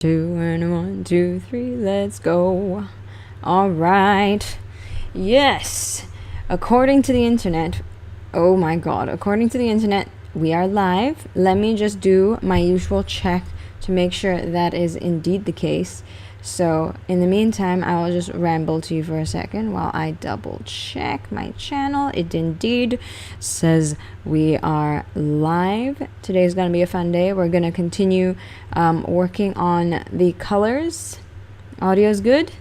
Two and a 1, 2, 3, let's go. All right. Yes. According to the internet, oh my god, according to the internet, we are live. Let me just do my usual check to make sure that is indeed the case. So in the meantime, I will just ramble to you for a second while I double check my channel. It indeed says we are live. Today's gonna be a fun day. We're gonna continue working on the colors. Audio's good?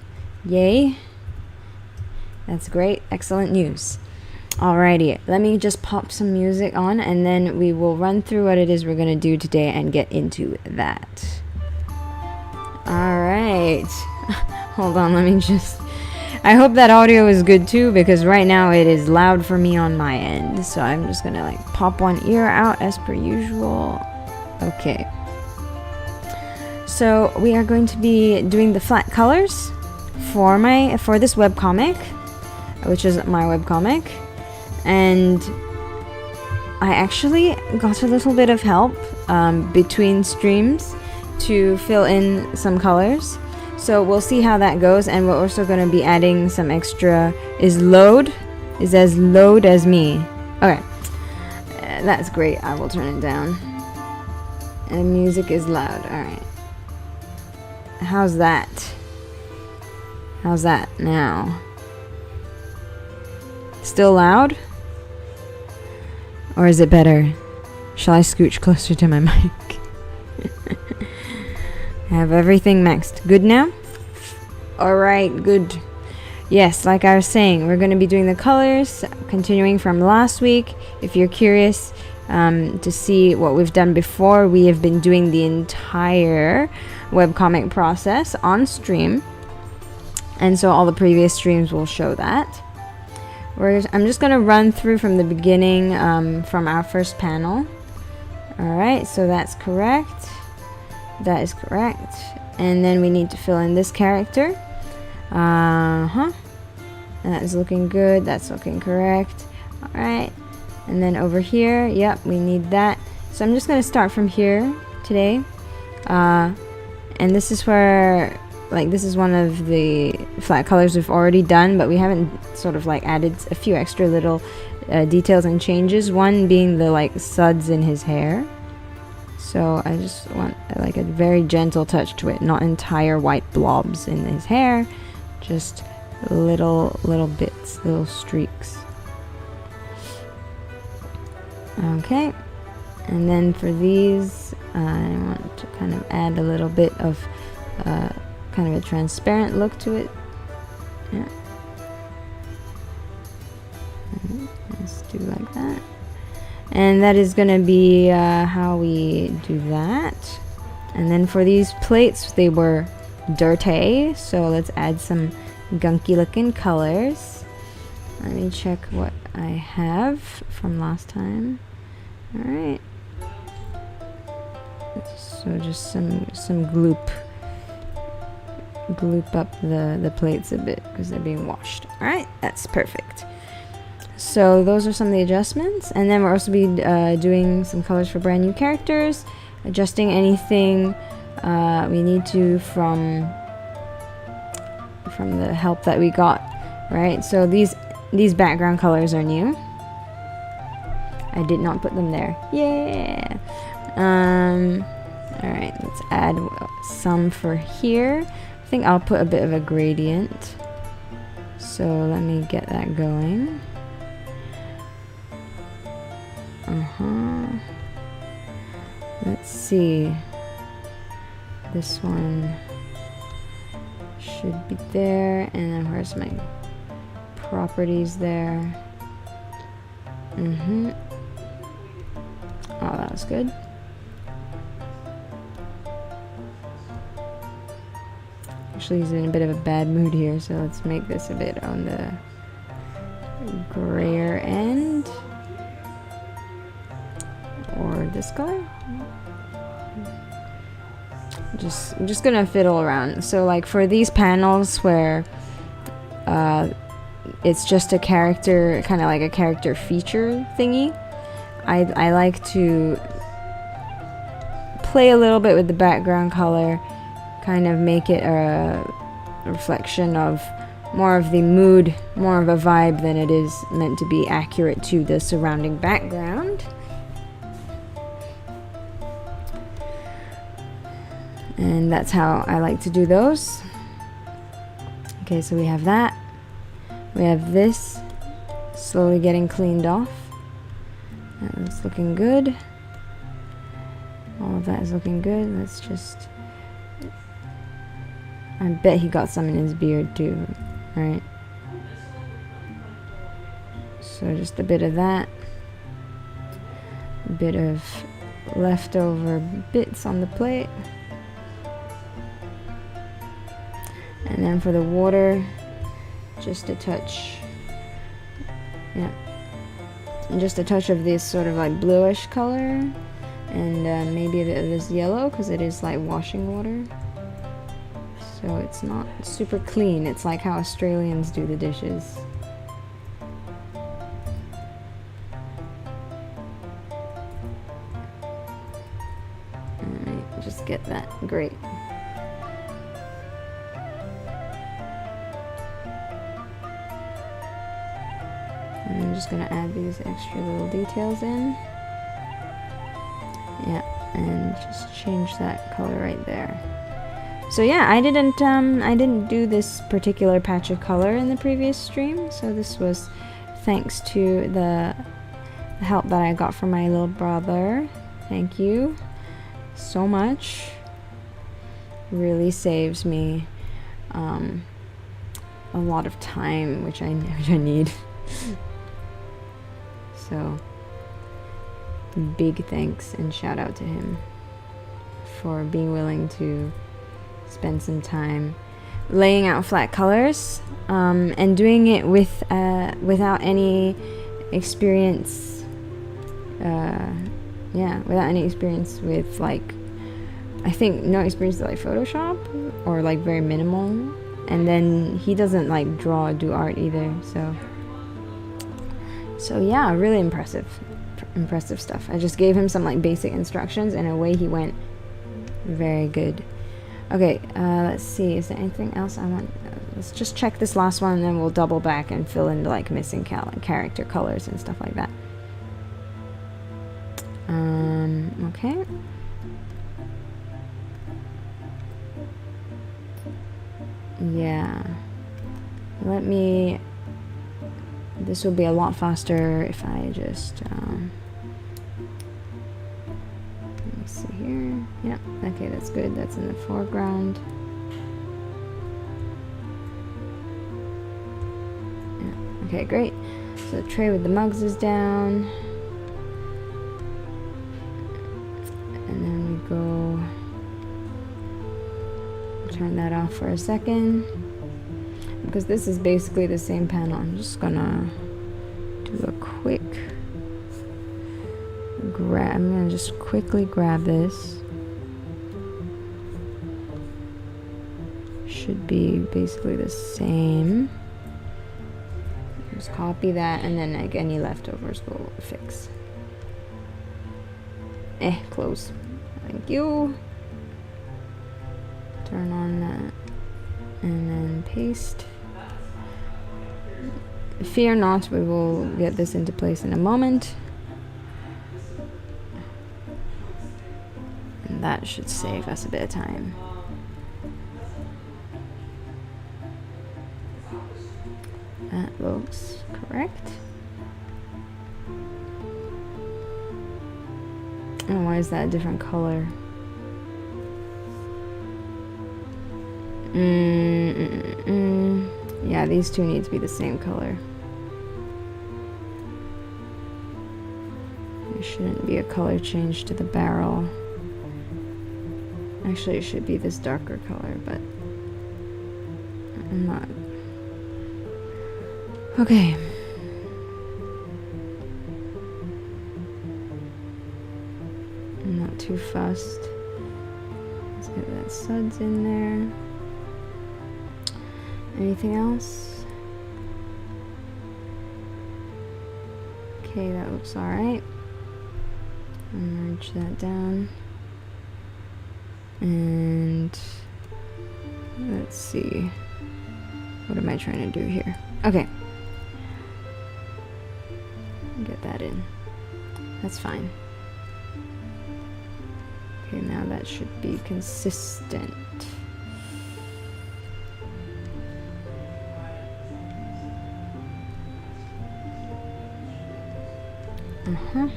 Yay. That's great. Excellent news. Alrighty, let me just pop some music on and then we will run through what it is we're gonna do today and get into that. Alright. Hold on, let me just... I hope that audio is good too, because right now it is loud for me on my end. So I'm just gonna like pop one ear out as per usual. Okay. So we are going to be doing the flat colors for this webcomic, which is my webcomic. And I actually got a little bit of help between streams to fill in some colors, so we'll see how that goes. And we're also going to be adding some extra. Is as loud as me. Okay, that's great. I will turn it down. And music is loud. All right, how's that now? Still loud, or is it better? Shall I scooch closer to my mic? I have everything maxed. Good now? Alright, good. Yes, like I was saying, we're going to be doing the colors, continuing from last week. If you're curious to see what we've done before, we have been doing the entire webcomic process on stream. And so all the previous streams will show that. I'm just going to run through from the beginning, from our first panel. Alright, so that's correct. That is correct. And then we need to fill in this character. That is looking good. That's looking correct. Alright. And then over here, yep, we need that. So I'm just going to start from here today. And this is where, like, this is one of the flat colors we've already done, but we haven't sort of like added a few extra little details and changes. One being the like suds in his hair. So I just want like a very gentle touch to it, not entire white blobs in his hair, just little bits, little streaks. Okay, and then for these, I want to kind of add a little bit of kind of a transparent look to it. Yeah. Let's do like that. And that is going to be how we do that. And then for these plates, they were dirty, so let's add some gunky looking colors. Let me check what I have from last time. Alright, so just some gloop up the plates a bit because they're being washed. Alright, that's perfect. So those are some of the adjustments, and then we'll also be doing some colors for brand new characters, adjusting anything we need to from the help that we got, right? So these background colors are new. I did not put them there. Yeah. All right, let's add some for here. I think I'll put a bit of a gradient. So let me get that going. Let's see. This one should be there, and then where's my properties there? Oh, that was good. Actually, he's in a bit of a bad mood here, so let's make this a bit on the grayer end. Or this color. I'm just gonna fiddle around. So like for these panels where it's just a character, kind of like a character feature thingy, I like to play a little bit with the background color kind of make it a reflection of more of the mood, more of a vibe than it is meant to be accurate to the surrounding background. And that's how I like to do those. Okay, so we have that. We have this slowly getting cleaned off. That's looking good. All of that is looking good. Let's just... I bet he got some in his beard too, right? So just a bit of that. A bit of leftover bits on the plate. And then for the water, just a touch. Yeah. And just a touch of this sort of like bluish color. And maybe a bit of this yellow, because it is like washing water. So it's not super clean. It's like how Australians do the dishes. Alright, just get that. Great. And I'm just going to add these extra little details in. Yeah, and just change that color right there. So yeah, I didn't do this particular patch of color in the previous stream, so this was thanks to the help that I got from my little brother. Thank you so much. Really saves me a lot of time, which I need. So big thanks and shout out to him for being willing to spend some time laying out flat colors and doing it with without any experience without any experience with, like, I think no experience with like Photoshop, or like very minimal. And then he doesn't like draw or do art either, so yeah, really impressive stuff. I just gave him some like basic instructions and away he went. Very good. Okay, let's see, is there anything else I want? Let's just check this last one and then we'll double back and fill in like missing character colors and stuff like that. Okay. Yeah. This will be a lot faster if I just, let me see here. Yeah, okay, that's good. That's in the foreground. Yeah, okay, great. So the tray with the mugs is down. And then we go, turn that off for a second. Because this is basically the same panel. I'm just gonna do a quick grab. I'm gonna just quickly grab this. Should be basically the same. Just copy that, and then like any leftovers we'll fix. Close. Thank you. Turn on that, and then paste. Fear not, we will get this into place in a moment. And that should save us a bit of time. That looks correct. Oh, why is that a different color? Yeah, these two need to be the same color. There shouldn't be a color change to the barrel. Actually, it should be this darker color, but I'm not. Okay. I'm not too fussed. Let's get that suds in there. Anything else? Okay, that looks alright. Merge that down. And Let's see. What am I trying to do here? Okay. Get that in. That's fine. Okay, now that should be consistent. Uh-huh.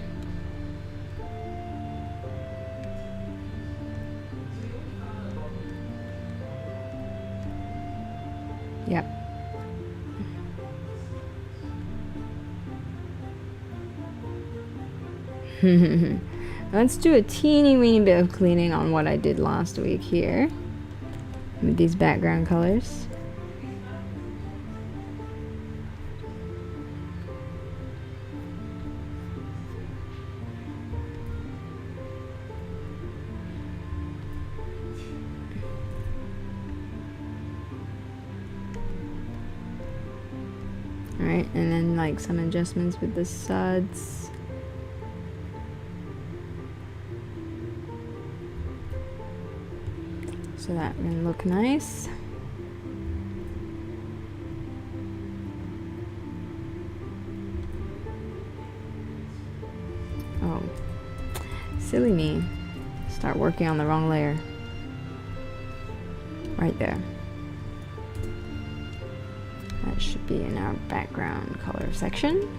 Yep. Let's do a teeny weeny bit of cleaning on what I did last week here with these background colors. Alright, and then like some adjustments with the suds. So that can look nice. Oh, silly me. Start working on the wrong layer. Right there. That should be in our background color section.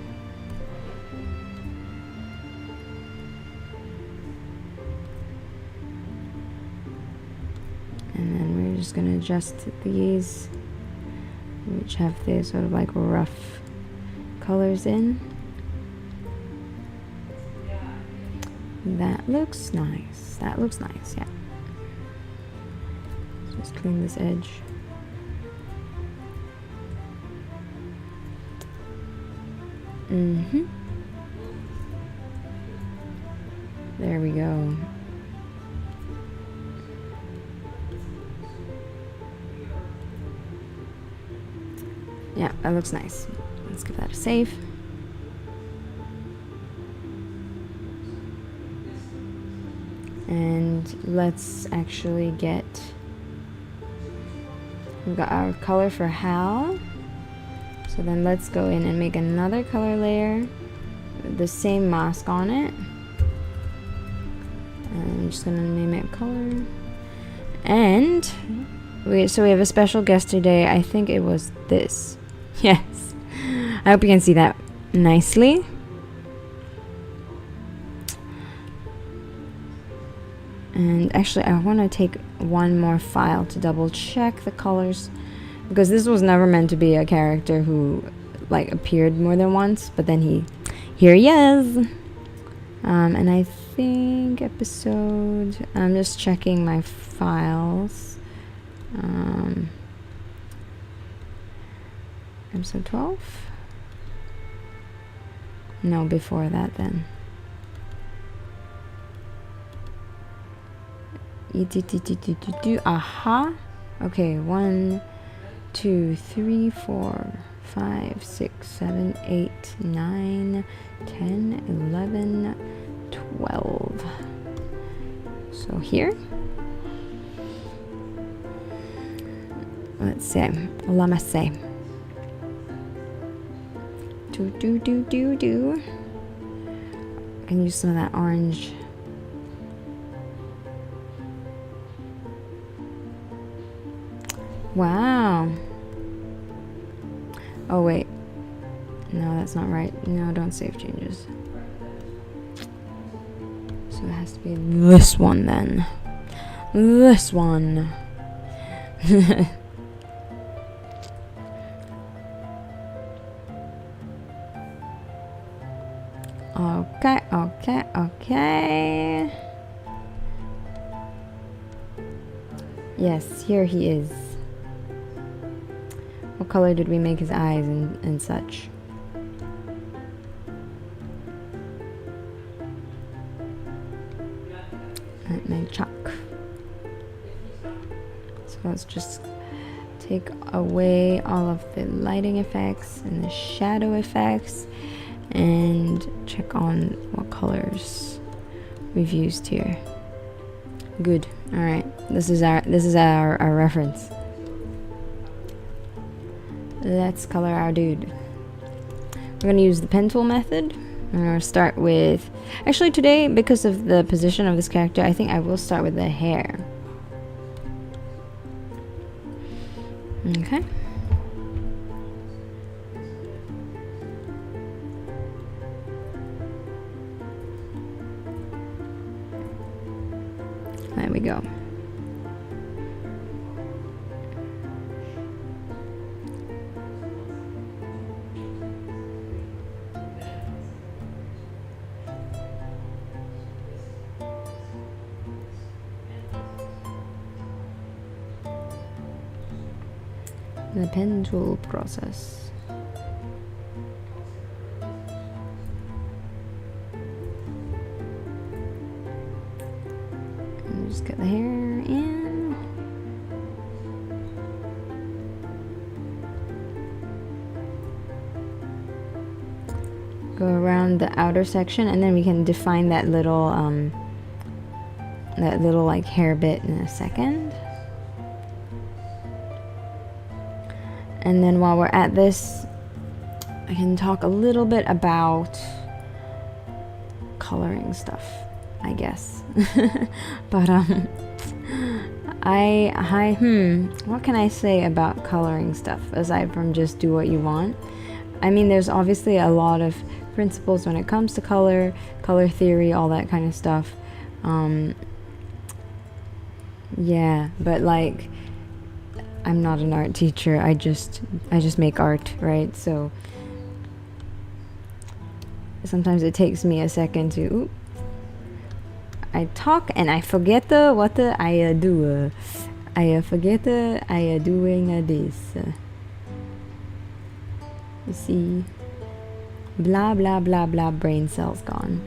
And then we're just going to adjust these, which have the sort of like rough colors in. That looks nice. That looks nice, yeah. Just clean this edge. Mm-hmm. There we go. Yeah, that looks nice. Let's give that a save. And let's actually get... We've got our color for Hal. So then let's go in and make another color layer with the same mask on it. And I'm just gonna name it color. And so we have a special guest today. I think it was this. Yes. I hope you can see that nicely. And actually I want to take one more file to double check the colors, because this was never meant to be a character who like appeared more than once, but then here he is. And I think episode, I'm just checking my files. Episode 12? No, before that then. Aha. Okay, 1, 2, 3, 4, 5, 6, 7, 8, 9, 10, 11, 12. So here. Let's see. Let say. Do. I can use some of that orange. Wow. Oh wait. No, that's not right. No, don't save changes. So it has to be this one then. This one. Okay. Yes, here he is. What color did we make his eyes and such? And my chalk. So let's just take away all of the lighting effects and the shadow effects and check on what colors we've used here. Good. All right. This is our reference. let's color our dude. We're gonna use the pen tool method. I'm gonna start with, actually today, because of the position of this character, I think I will start with the hair. Okay. There we go. The pen tool process. And just get the hair in. Go around the outer section, and then we can define that little like hair bit in a second. And then while we're at this, I can talk a little bit about coloring stuff, I guess. But what can I say about coloring stuff aside from just do what you want? I mean, there's obviously a lot of principles when it comes to color theory, all that kind of stuff. Yeah, but like, I'm not an art teacher. I just make art, right? So sometimes it takes me a second to I talk and I forget what I do. I forget I doing this. You see, blah blah blah blah. Brain cells gone.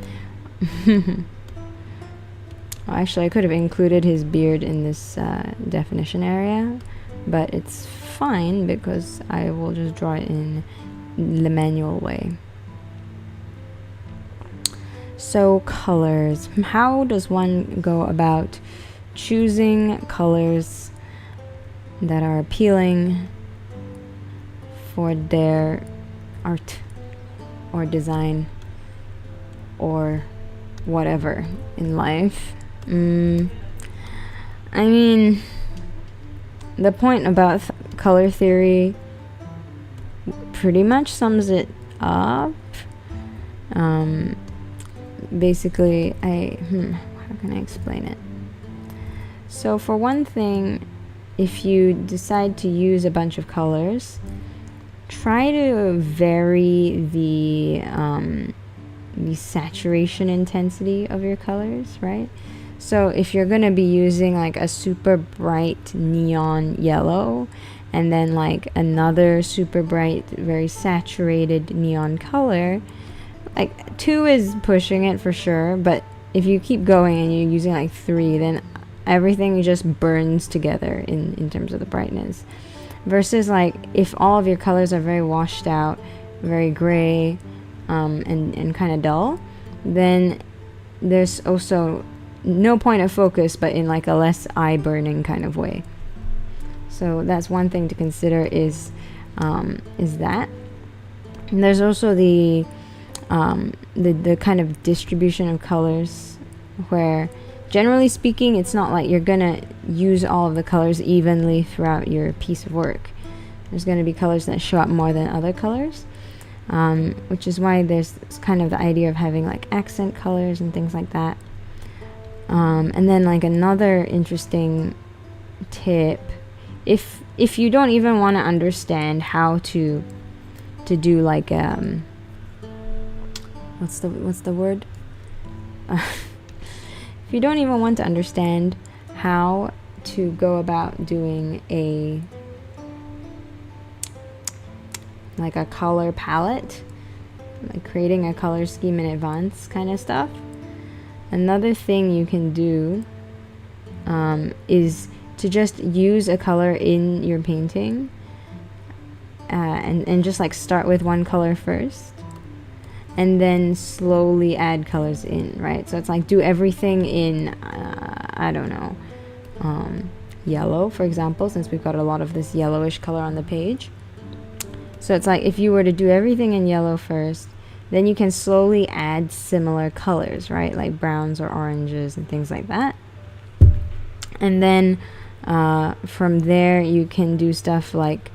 Actually, I could have included his beard in this definition area, but it's fine because I will just draw it in the manual way. So colors. How does one go about choosing colors that are appealing for their art or design or whatever in life? I mean, the point about color theory pretty much sums it up. Basically, how can I explain it? So for one thing, if you decide to use a bunch of colors, try to vary the saturation intensity of your colors, right? So if you're gonna be using like a super bright neon yellow and then like another super bright, very saturated neon color, like 2 is pushing it for sure, but if you keep going and you're using like 3, then everything just burns together in terms of the brightness. Versus like if all of your colors are very washed out, very gray, and kind of dull, then there's also no point of focus, but in like a less eye burning kind of way. So that's one thing to consider is that. And there's also the kind of distribution of colors, where generally speaking it's not like you're gonna use all of the colors evenly throughout your piece of work. There's gonna be colors that show up more than other colors, which is why there's kind of the idea of having like accent colors and things like that. And then like another interesting tip, if you don't even want to understand how to do like what's the word? If you don't even want to understand how to go about doing a color palette, like creating a color scheme in advance kind of stuff, another thing you can do is to just use a color in your painting and just like start with one color first and then slowly add colors in, right? So it's like do everything in I don't know, yellow, for example, since we've got a lot of this yellowish color on the page. So it's like if you were to do everything in yellow first, then you can slowly add similar colors, right? Like browns or oranges and things like that. And then from there you can do stuff like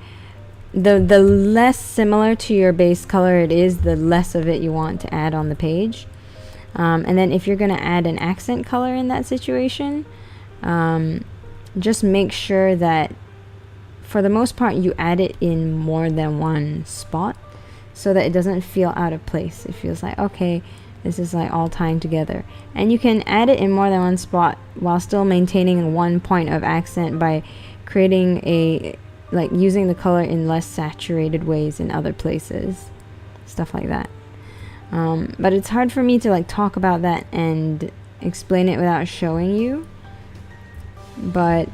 the less similar to your base color it is, the less of it you want to add on the page. And then if you're going to add an accent color in that situation, just make sure that for the most part you add it in more than one spot so that it doesn't feel out of place. It feels like, okay, this is like all tying together. And you can add it in more than one spot while still maintaining one point of accent by creating a, like using the color in less saturated ways in other places. Stuff like that. But it's hard for me to like talk about that and explain it without showing you. But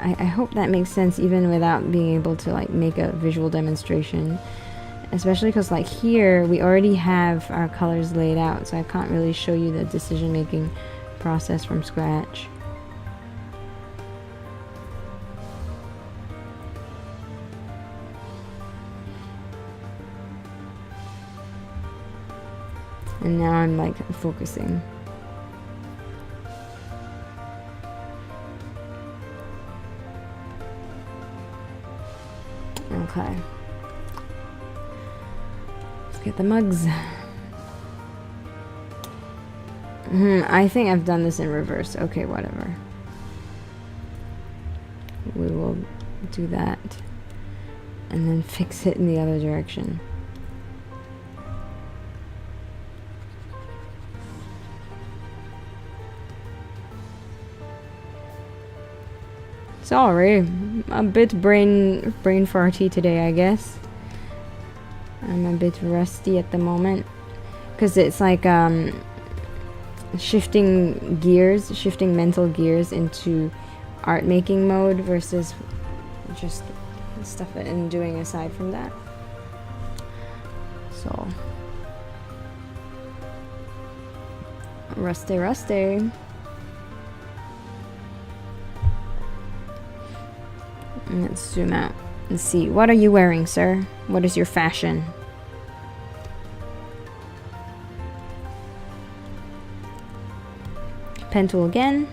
I hope that makes sense even without being able to like make a visual demonstration. Especially because like here we already have our colors laid out, so I can't really show you the decision making process from scratch. And now I'm like focusing. Okay. Let's get the mugs. I think I've done this in reverse. Okay, whatever. We will do that. And then fix it in the other direction. Sorry, a bit brain farty today, I guess. I'm a bit rusty at the moment because it's like shifting mental gears into art making mode versus just stuff that I'm doing aside from that. So rusty. Let's zoom out and see. What are you wearing, sir? What is your fashion? Pen tool again.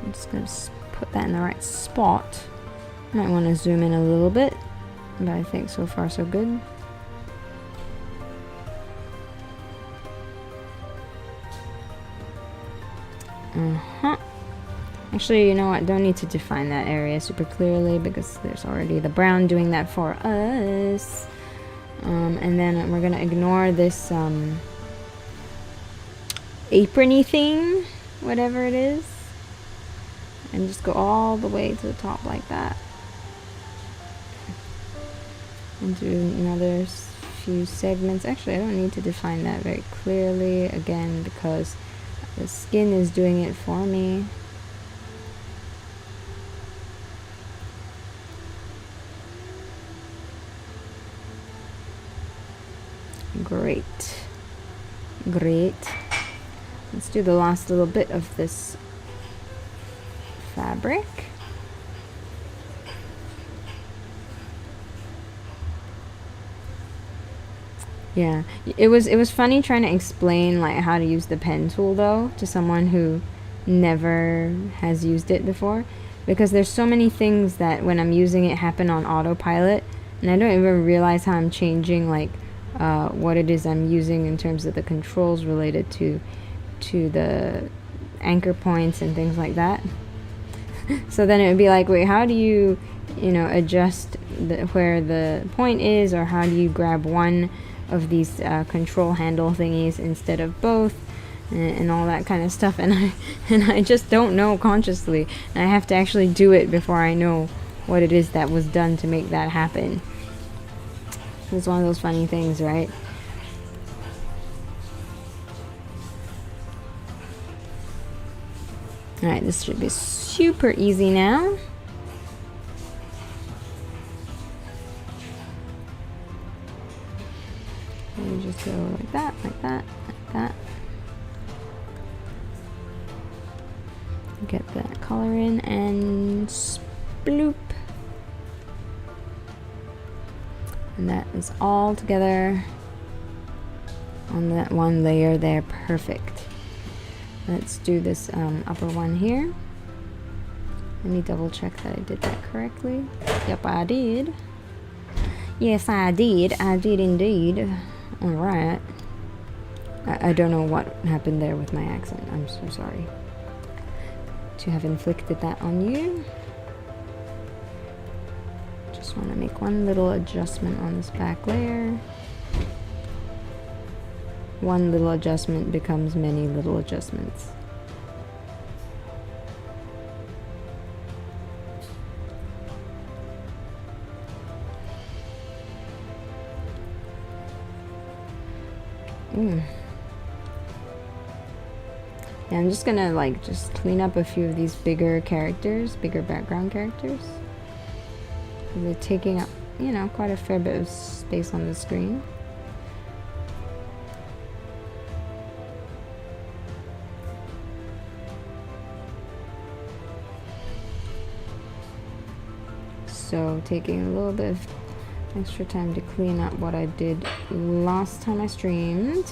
I'm just going to put that in the right spot. Might want to zoom in a little bit, but I think so far so good. Actually, you know what? Don't need to define that area super clearly because there's already the brown doing that for us. And then we're gonna ignore this apron-y thing, whatever it is, and just go all the way to the top like that. And do another few segments. Actually, I don't need to define that very clearly again because the skin is doing it for me. Great. Let's do the last little bit of this fabric. Yeah, it was funny trying to explain like how to use the pen tool though to someone who never has used it before, because there's so many things that when I'm using it happen on autopilot and I don't even realize how I'm changing like what it is I'm using in terms of the controls related to the anchor points and things like that. So then it would be like, wait, how do you adjust where the point is, or how do you grab one of these control handle thingies instead of both, and all that kind of stuff, and I just don't know consciously, and I have to actually do it before I know what it is that was done to make that happen. It's one of those funny things, right? Alright, this should be super easy now. And just go like that, like that, like that. Get that color in and sploop. And that is all together on that one layer there. Perfect. Let's do this upper one here. Let me double check that I did that correctly. Yep, I did. Yes, I did. I did indeed. Alright. I don't know what happened there with my accent. I'm so sorry to have inflicted that on you. Just want to make one little adjustment on this back layer. One little adjustment becomes many little adjustments. Yeah, I'm just gonna like just clean up a few of these bigger characters, bigger background characters. They're taking up, you know, quite a fair bit of space on the screen. So taking a little bit of extra time to clean up what I did last time I streamed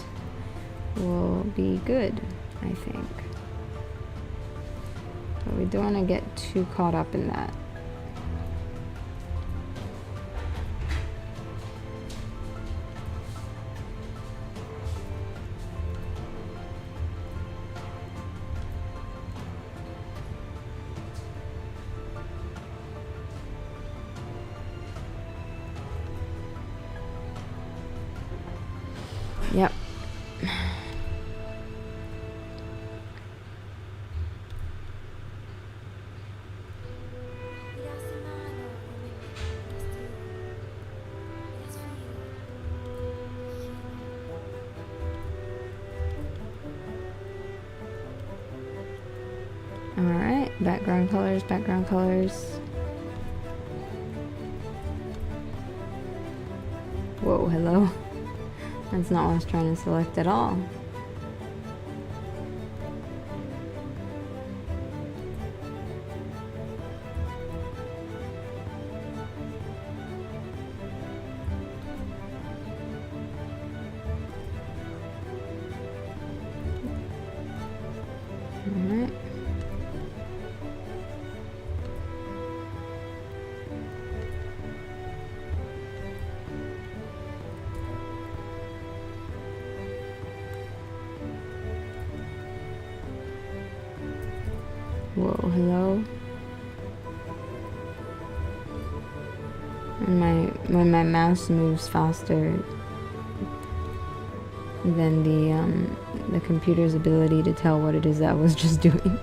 will be good, I think. But we don't want to get too caught up in that. Yep. Alright, background colors, background colors. Whoa, hello. That's not what I was trying to select at all. Alright. Whoa, hello. And when my mouse moves faster than the computer's ability to tell what it is that I was just doing.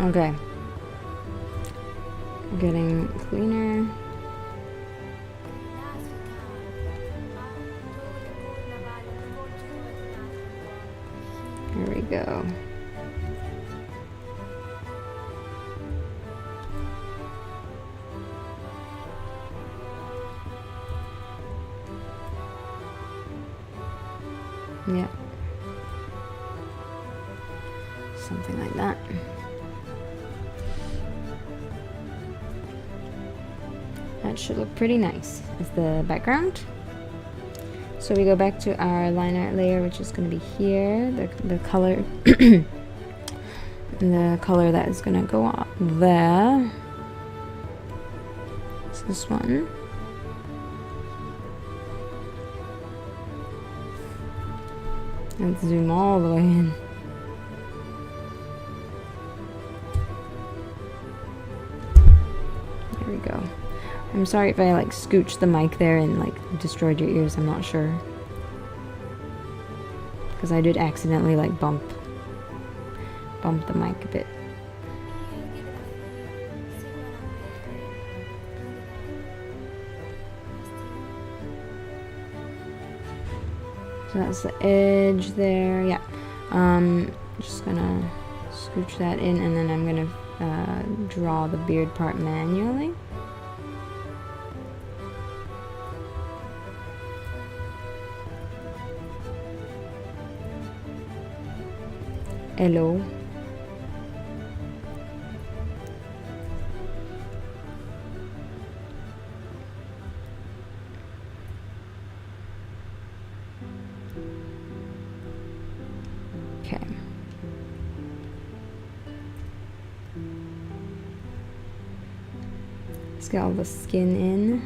Okay. Getting cleaner. Here we go. Yep. Something like that. That should look pretty nice as the background. So we go back to our line art layer, which is going to be here. The color, the color that is going to go up there. It's this one. Let's zoom all the way in. There we go. I'm sorry if I like scooched the mic there and like destroyed your ears, I'm not sure. Because I did accidentally like bump the mic a bit. So that's the edge there. Yeah. Just gonna scooch that in, and then I'm gonna draw the beard part manually. Hello. Okay. Let's get all the skin in.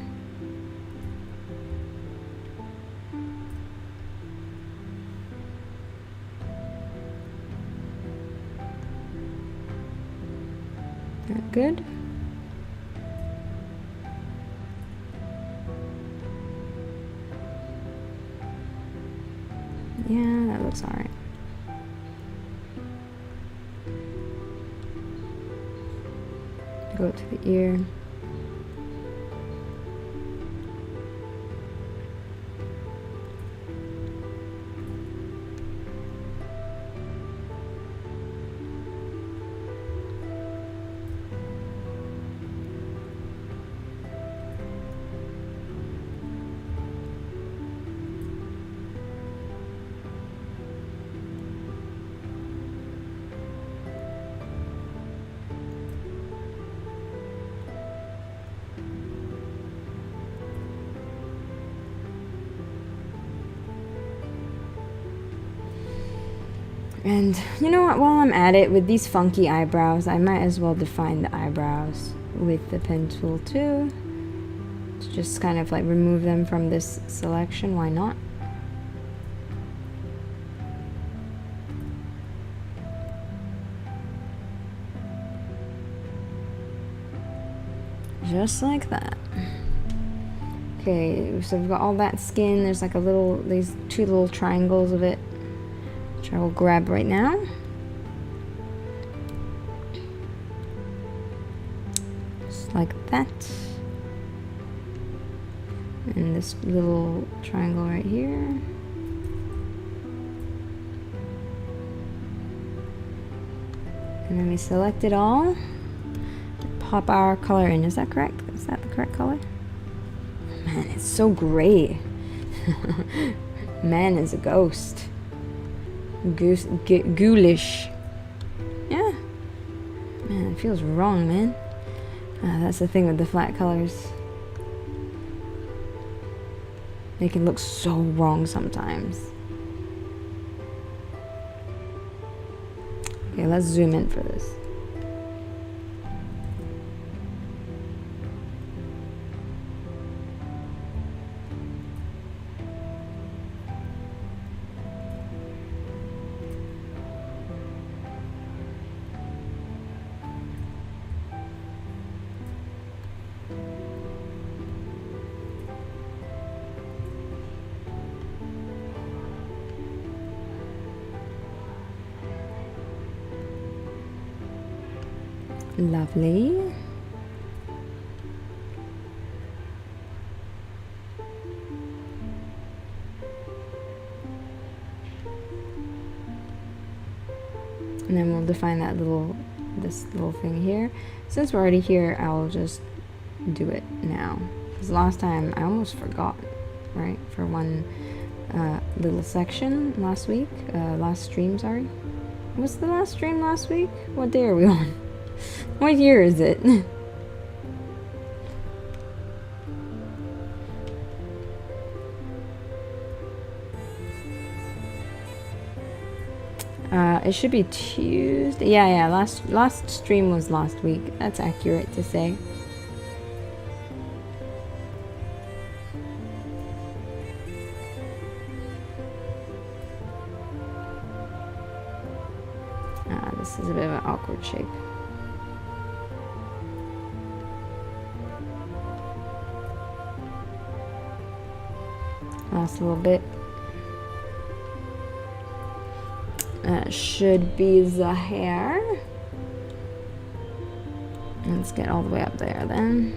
That good? Yeah, that looks alright. Go to the ear. And you know what, while I'm at it, with these funky eyebrows, I might as well define the eyebrows with the pen tool too. To just kind of like remove them from this selection, why not? Just like that. Okay, so we've got all that skin. There's like these two little triangles of it, which I will grab right now. Just like that. And this little triangle right here. And then we select it all. Pop our color in. Is that correct? Is that the correct color? Man, it's so gray. Man is a ghost. Ghoulish. Yeah. Man, it feels wrong, man. That's the thing with the flat colors. They can look so wrong sometimes. Okay, let's zoom in for this. Lovely. And then we'll define that this little thing here. Since we're already here, I'll just do it now. Because last time I almost forgot, right? For one little section last week, last stream, sorry. Was the last stream last week? What day are we on? What year is it? It should be Tuesday. Yeah, last stream was last week. That's accurate to say. This is a bit of an awkward shape. Last little bit. That should be the hair. Let's get all the way up there then.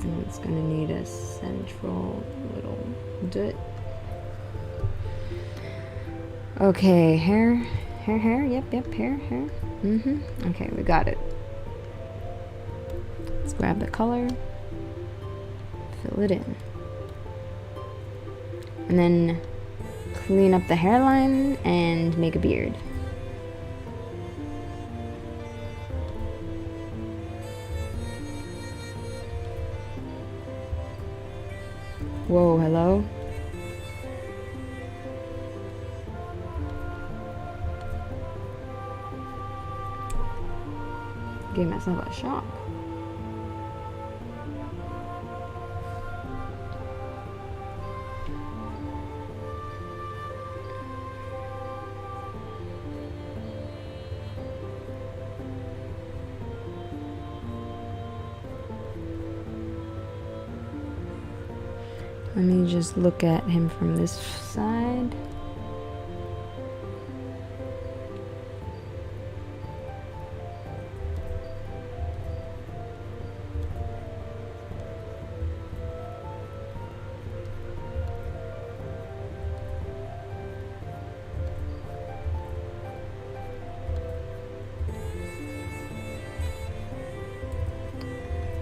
And it's gonna need a central little dot. Okay, hair, yep, hair. Okay, we got it. Let's grab the color, fill it in. And then clean up the hairline and make a beard. Whoa, hello? Gave myself a shock. Let me just look at him from this side.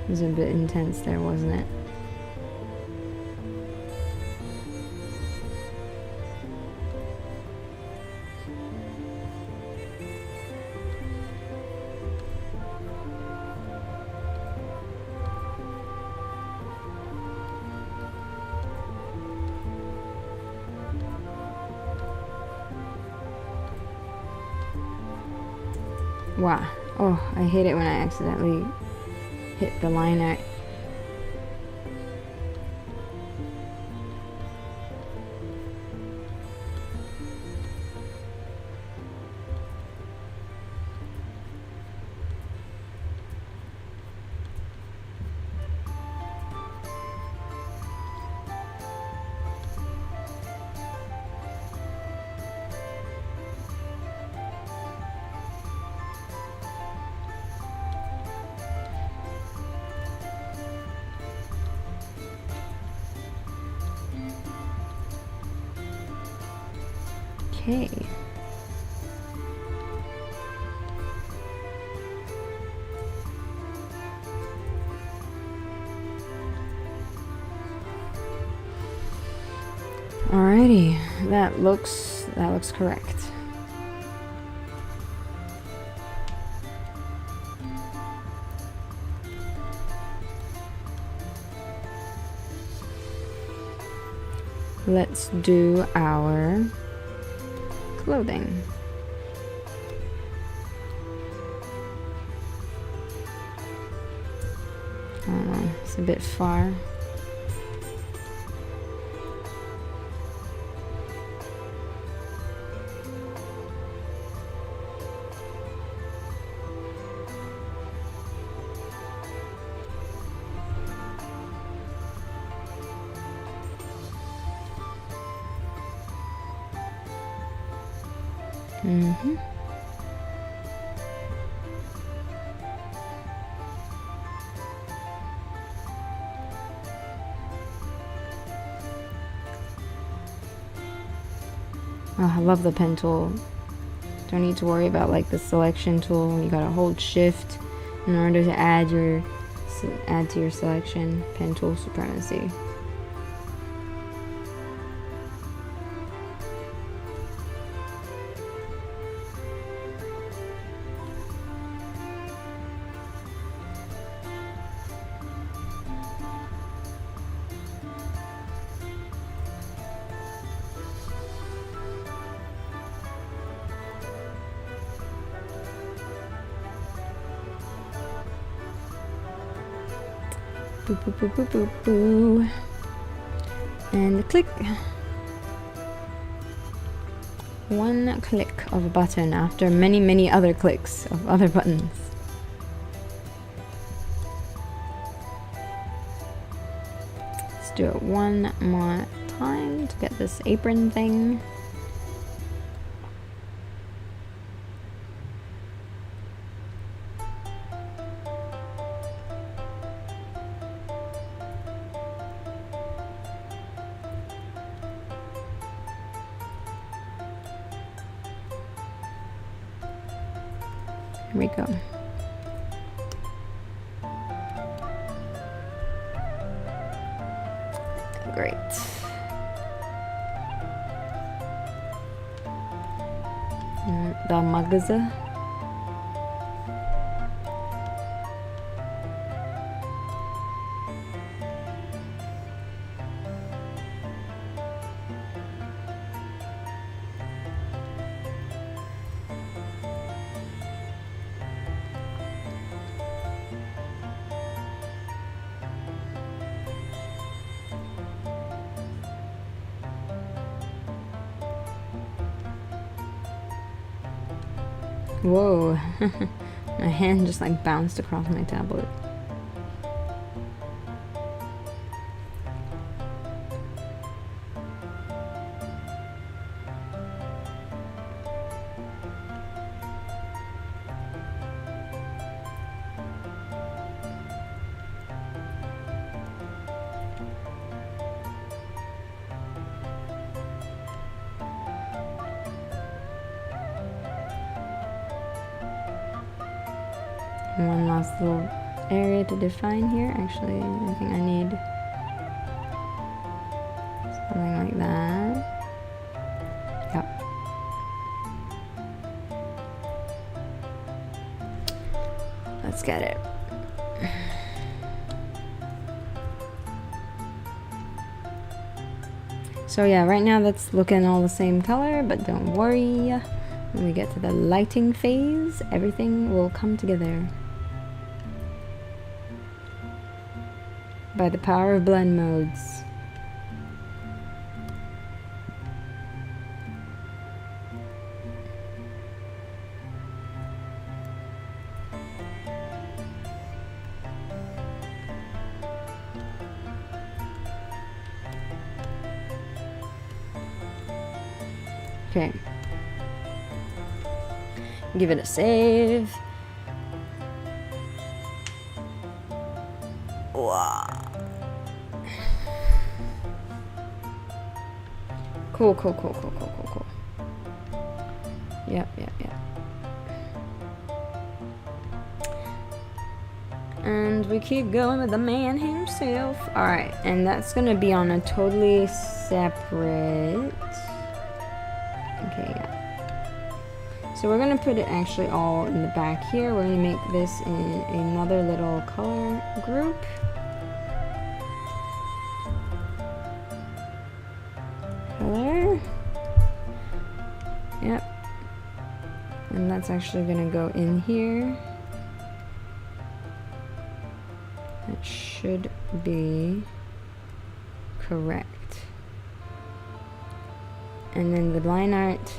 It was a bit intense there, wasn't it? Wow. Oh, I hate it when I accidentally hit the lineart. Okay. Alrighty, that looks correct. Let's do our clothing. It's a bit far. Oh, I love the pen tool. Don't need to worry about like the selection tool. You gotta hold shift in order to add to your selection. Pen tool supremacy. Boo, boo, boo, boo, boo, boo. And click. One click of a button after many, many other clicks of other buttons. Let's do it one more time to get this apron thing. Here we go. Great. The magaza. Whoa, my hand just like bounced across my tablet. One last little area to define here. Actually, I think I need something like that. Yep. Let's get it. So yeah, right now that's looking all the same color, but don't worry. When we get to the lighting phase, everything will come together. By the power of blend modes. Okay. Give it a save. Wow. Cool. Yep. And we keep going with the man himself. Alright, and that's gonna be on a totally separate... Okay, yeah. So we're gonna put it actually all in the back here. We're gonna make this in another little color group. Color. Yep. And that's actually gonna go in here. That should be correct. And then the line art.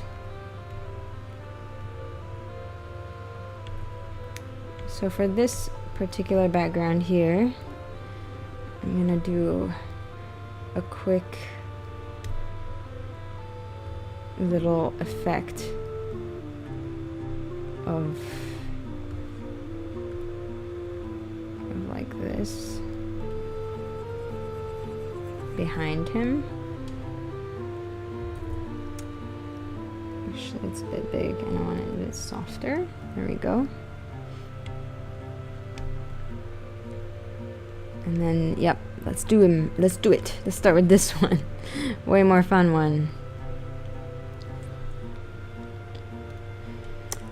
So for this particular background here, I'm gonna do a quick little effect of like this behind him. Actually, it's a bit big and I want it a bit softer. There we go. And then, yep, let's do him. Let's do it. Let's start with this one. Way more fun one.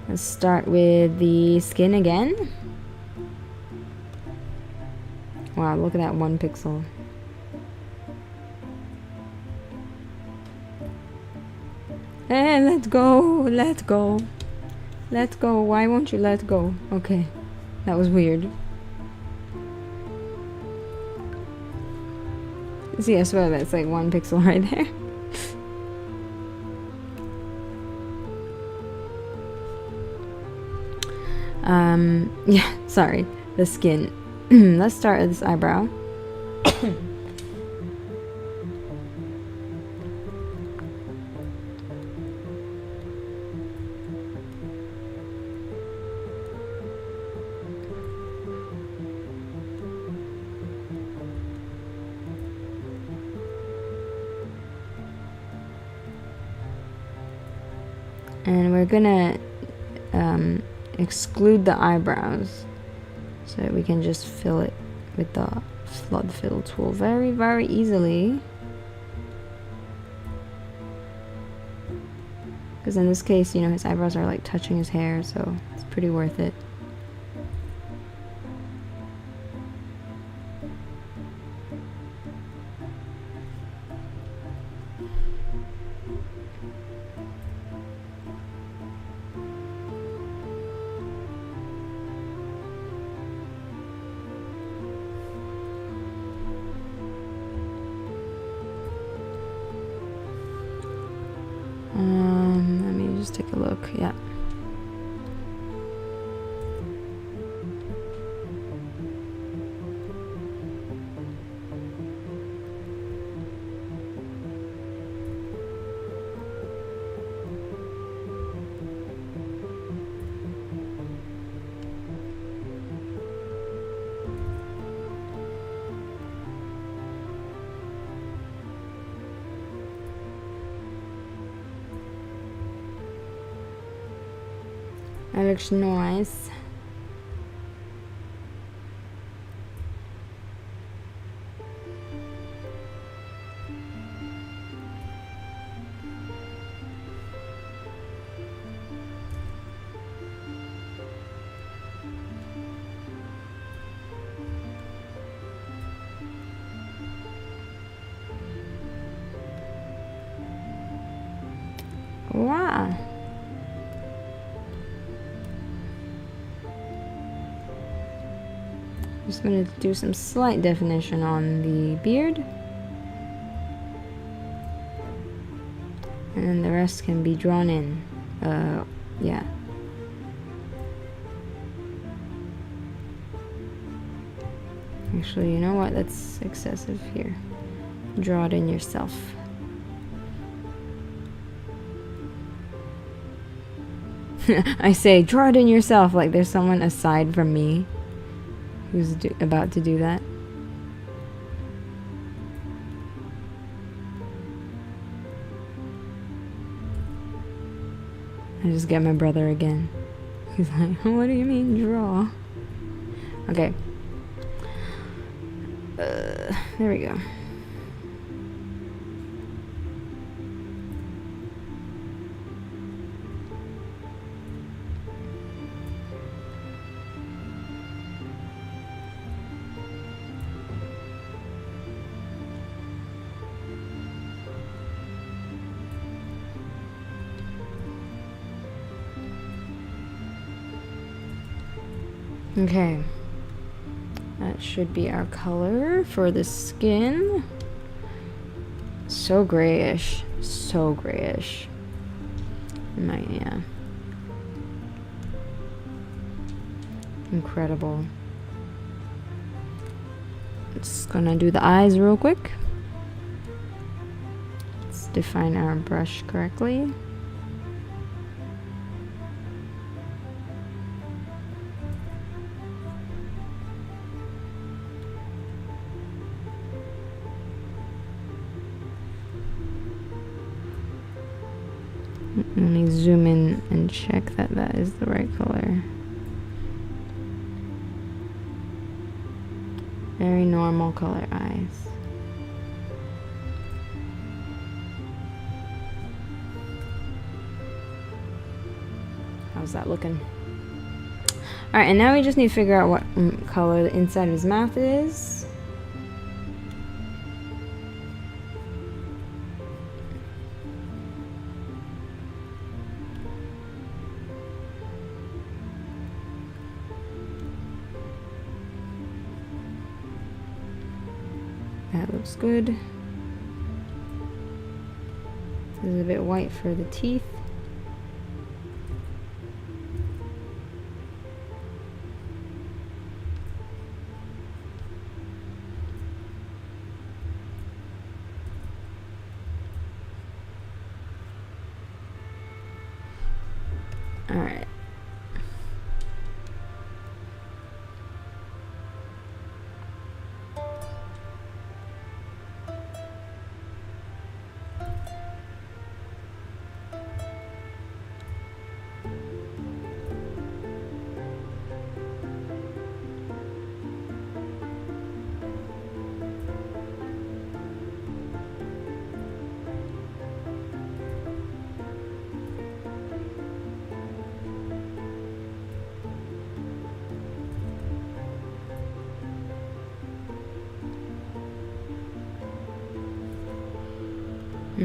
Let's start with the skin again. Wow, look at that 1 pixel. Hey, let go. Let go. Why won't you let go? Okay, that was weird. See, I swear that's like 1 pixel right there. Yeah, sorry, the skin. Let's start with this eyebrow. And we're gonna exclude the eyebrows so that we can just fill it with the flood fill tool very, very easily. Because in this case, you know, his eyebrows are like touching his hair, so it's pretty worth it. Let me just take a look. Yeah. That looks nice. Wow. Just going to do some slight definition on the beard. And then the rest can be drawn in. Yeah. Actually, you know what? That's excessive here. Draw it in yourself. I say, draw it in yourself, like there's someone aside from me who's about to do that. I just get my brother again. He's like, what do you mean, draw? Okay. There we go. Okay, that should be our color for the skin. So grayish, so grayish. Yeah. Incredible. Just gonna do the eyes real quick. Let's define our brush correctly. Let me zoom in and check that that is the right color. Very normal color eyes. How's that looking? Alright, and now we just need to figure out what color the inside of his mouth is. That looks good. This is a bit white for the teeth. All right. I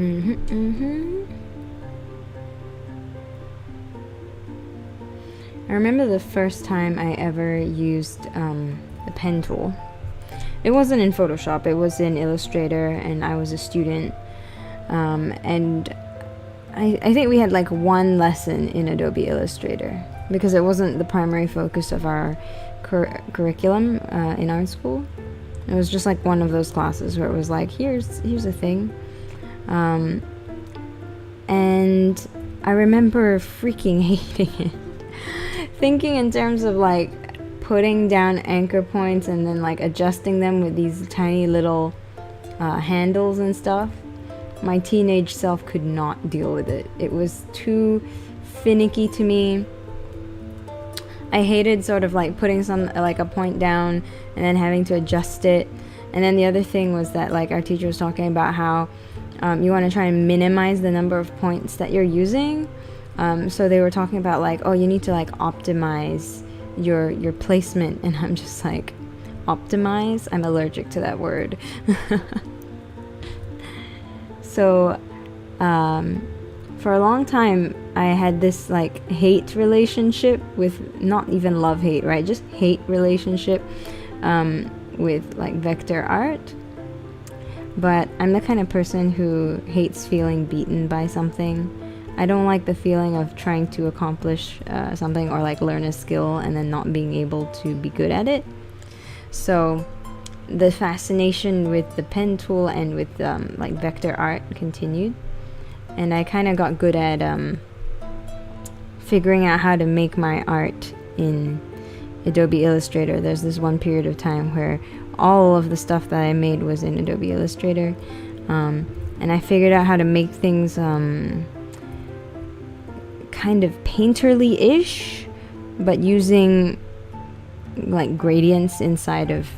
remember the first time I ever used the pen tool. It wasn't in Photoshop, it was in Illustrator, and I was a student. And I think we had like one lesson in Adobe Illustrator because it wasn't the primary focus of our curriculum in art school. It was just like one of those classes where it was like, here's a thing. And I remember freaking hating it. Thinking in terms of like putting down anchor points and then like adjusting them with these tiny little handles and stuff. My teenage self could not deal with it. It was too finicky to me. I hated sort of like putting a point down and then having to adjust it. And then the other thing was that like our teacher was talking about how you want to try and minimize the number of points that you're using. So they were talking about like, oh, you need to like optimize your placement, and I'm just like, optimize? I'm allergic to that word. So for a long time I had this like hate relationship with, not even love hate, right, just hate relationship with like vector art. But I'm the kind of person who hates feeling beaten by something. I don't like the feeling of trying to accomplish something or like learn a skill and then not being able to be good at it. So the fascination with the pen tool and with like vector art continued, and I kind of got good at figuring out how to make my art in Adobe Illustrator. There's this one period of time where all of the stuff that I made was in Adobe Illustrator, and I figured out how to make things kind of painterly-ish, but using like gradients inside of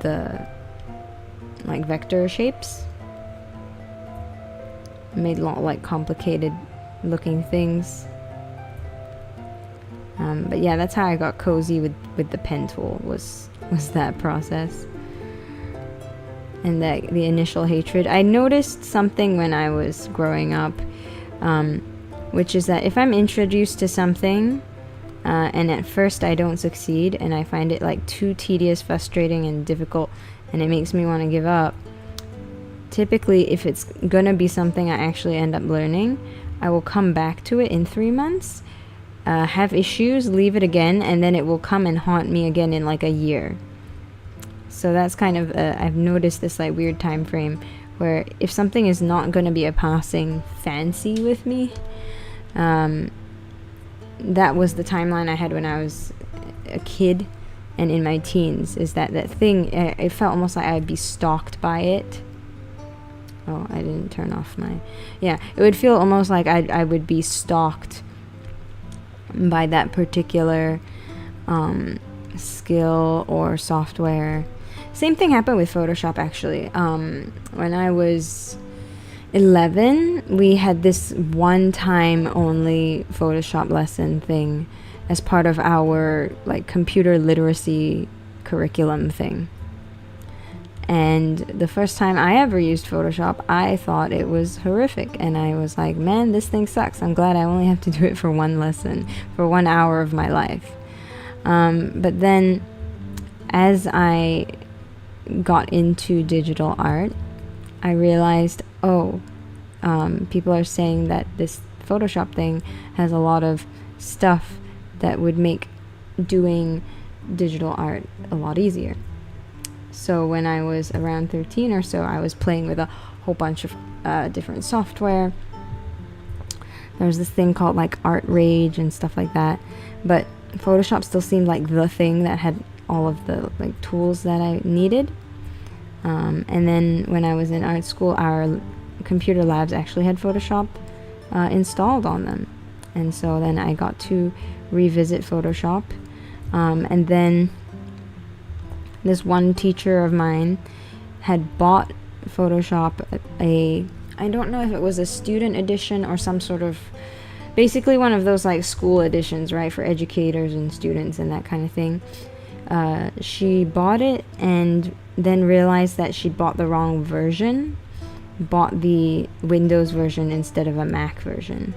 the like vector shapes. Made a lot like complicated looking things. But yeah, that's how I got cozy with the pen tool, was that process. And the initial hatred. I noticed something when I was growing up, which is that if I'm introduced to something and at first I don't succeed and I find it like too tedious, frustrating, and difficult, and it makes me want to give up, typically if it's gonna be something I actually end up learning, I will come back to it in 3 months, have issues, leave it again, and then it will come and haunt me again in like a year. So that's kind of I've noticed this like weird time frame where if something is not going to be a passing fancy with me, that was the timeline I had when I was a kid and in my teens, is that thing, it felt almost like I'd be stalked by it. Oh, I didn't turn off my... Yeah, it would feel almost like I would be stalked by that particular skill or software. Same thing happened with Photoshop, actually. When I was 11, we had this one-time only Photoshop lesson thing as part of our like computer literacy curriculum thing. And the first time I ever used Photoshop, I thought it was horrific. And I was like, man, this thing sucks. I'm glad I only have to do it for one lesson, for 1 hour of my life. But then as I got into digital art, I realized, people are saying that this Photoshop thing has a lot of stuff that would make doing digital art a lot easier. So when I was around 13 or so, I was playing with a whole bunch of different software. There was this thing called like Art Rage and stuff like that. But Photoshop still seemed like the thing that had all of the like tools that I needed. And then when I was in art school, our computer labs actually had Photoshop installed on them. And so then I got to revisit Photoshop. And then this one teacher of mine had bought Photoshop, I don't know if it was a student edition or some sort of, basically one of those like school editions, right, for educators and students and that kind of thing. She bought it and then realized that she'd bought the wrong version, bought the Windows version instead of a Mac version.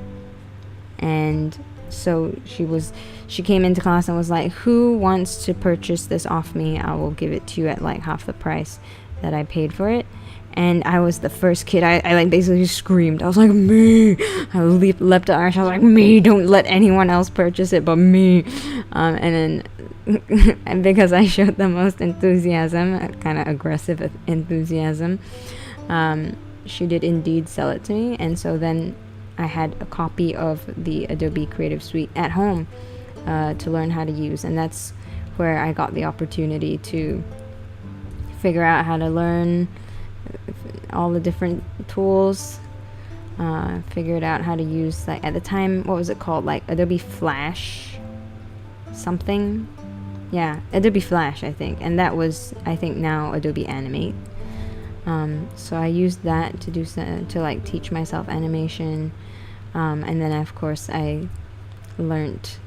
And so she came into class and was like, who wants to purchase this off me? I will give it to you at like half the price that I paid for it. And I was the first kid. I like basically screamed. I was like, me. I leapt to Irish. I was like, me. Don't let anyone else purchase it but me. And then and because I showed the most enthusiasm, kind of aggressive enthusiasm, she did indeed sell it to me. And so then I had a copy of the Adobe Creative Suite at home to learn how to use. And that's where I got the opportunity to figure out how to learn all the different tools. Figured out how to use, like, at the time, what was it called, like Adobe Flash something. Yeah, Adobe Flash, I think. And that was, I think, now Adobe Animate. So I used that to do to like teach myself animation, and then of course I learned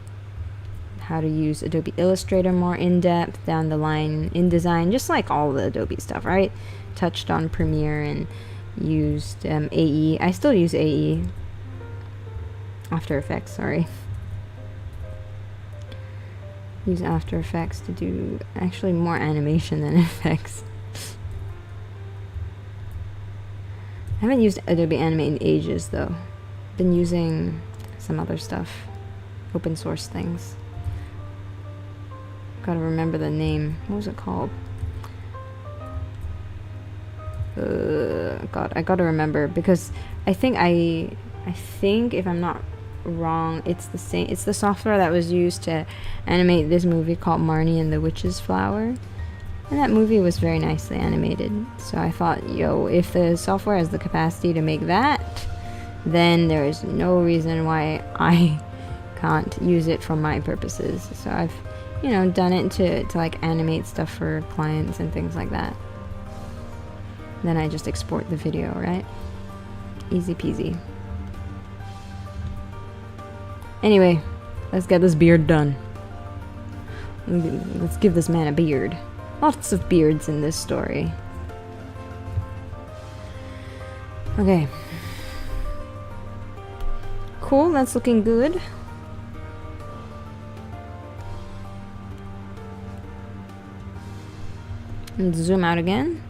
how to use Adobe Illustrator more in depth down the line, InDesign, just like all the Adobe stuff, right? Touched on Premiere and used AE. I still use AE. After Effects, sorry. Use After Effects to do actually more animation than effects. I haven't used Adobe Animate in ages though. Been using some other stuff, open source things. Gotta remember the name. What was it called? God, I gotta remember, because I think if I'm not wrong, it's the same. It's the software that was used to animate this movie called Marnie and the Witch's Flower. And that movie was very nicely animated. So I thought, yo, if the software has the capacity to make that, then there is no reason why I can't use it for my purposes. So I've, done it to like animate stuff for clients and things like that. Then I just export the video, right? Easy peasy. Anyway, let's get this beard done. Let's give this man a beard. Lots of beards in this story. Okay. Cool, that's looking good. And zoom out again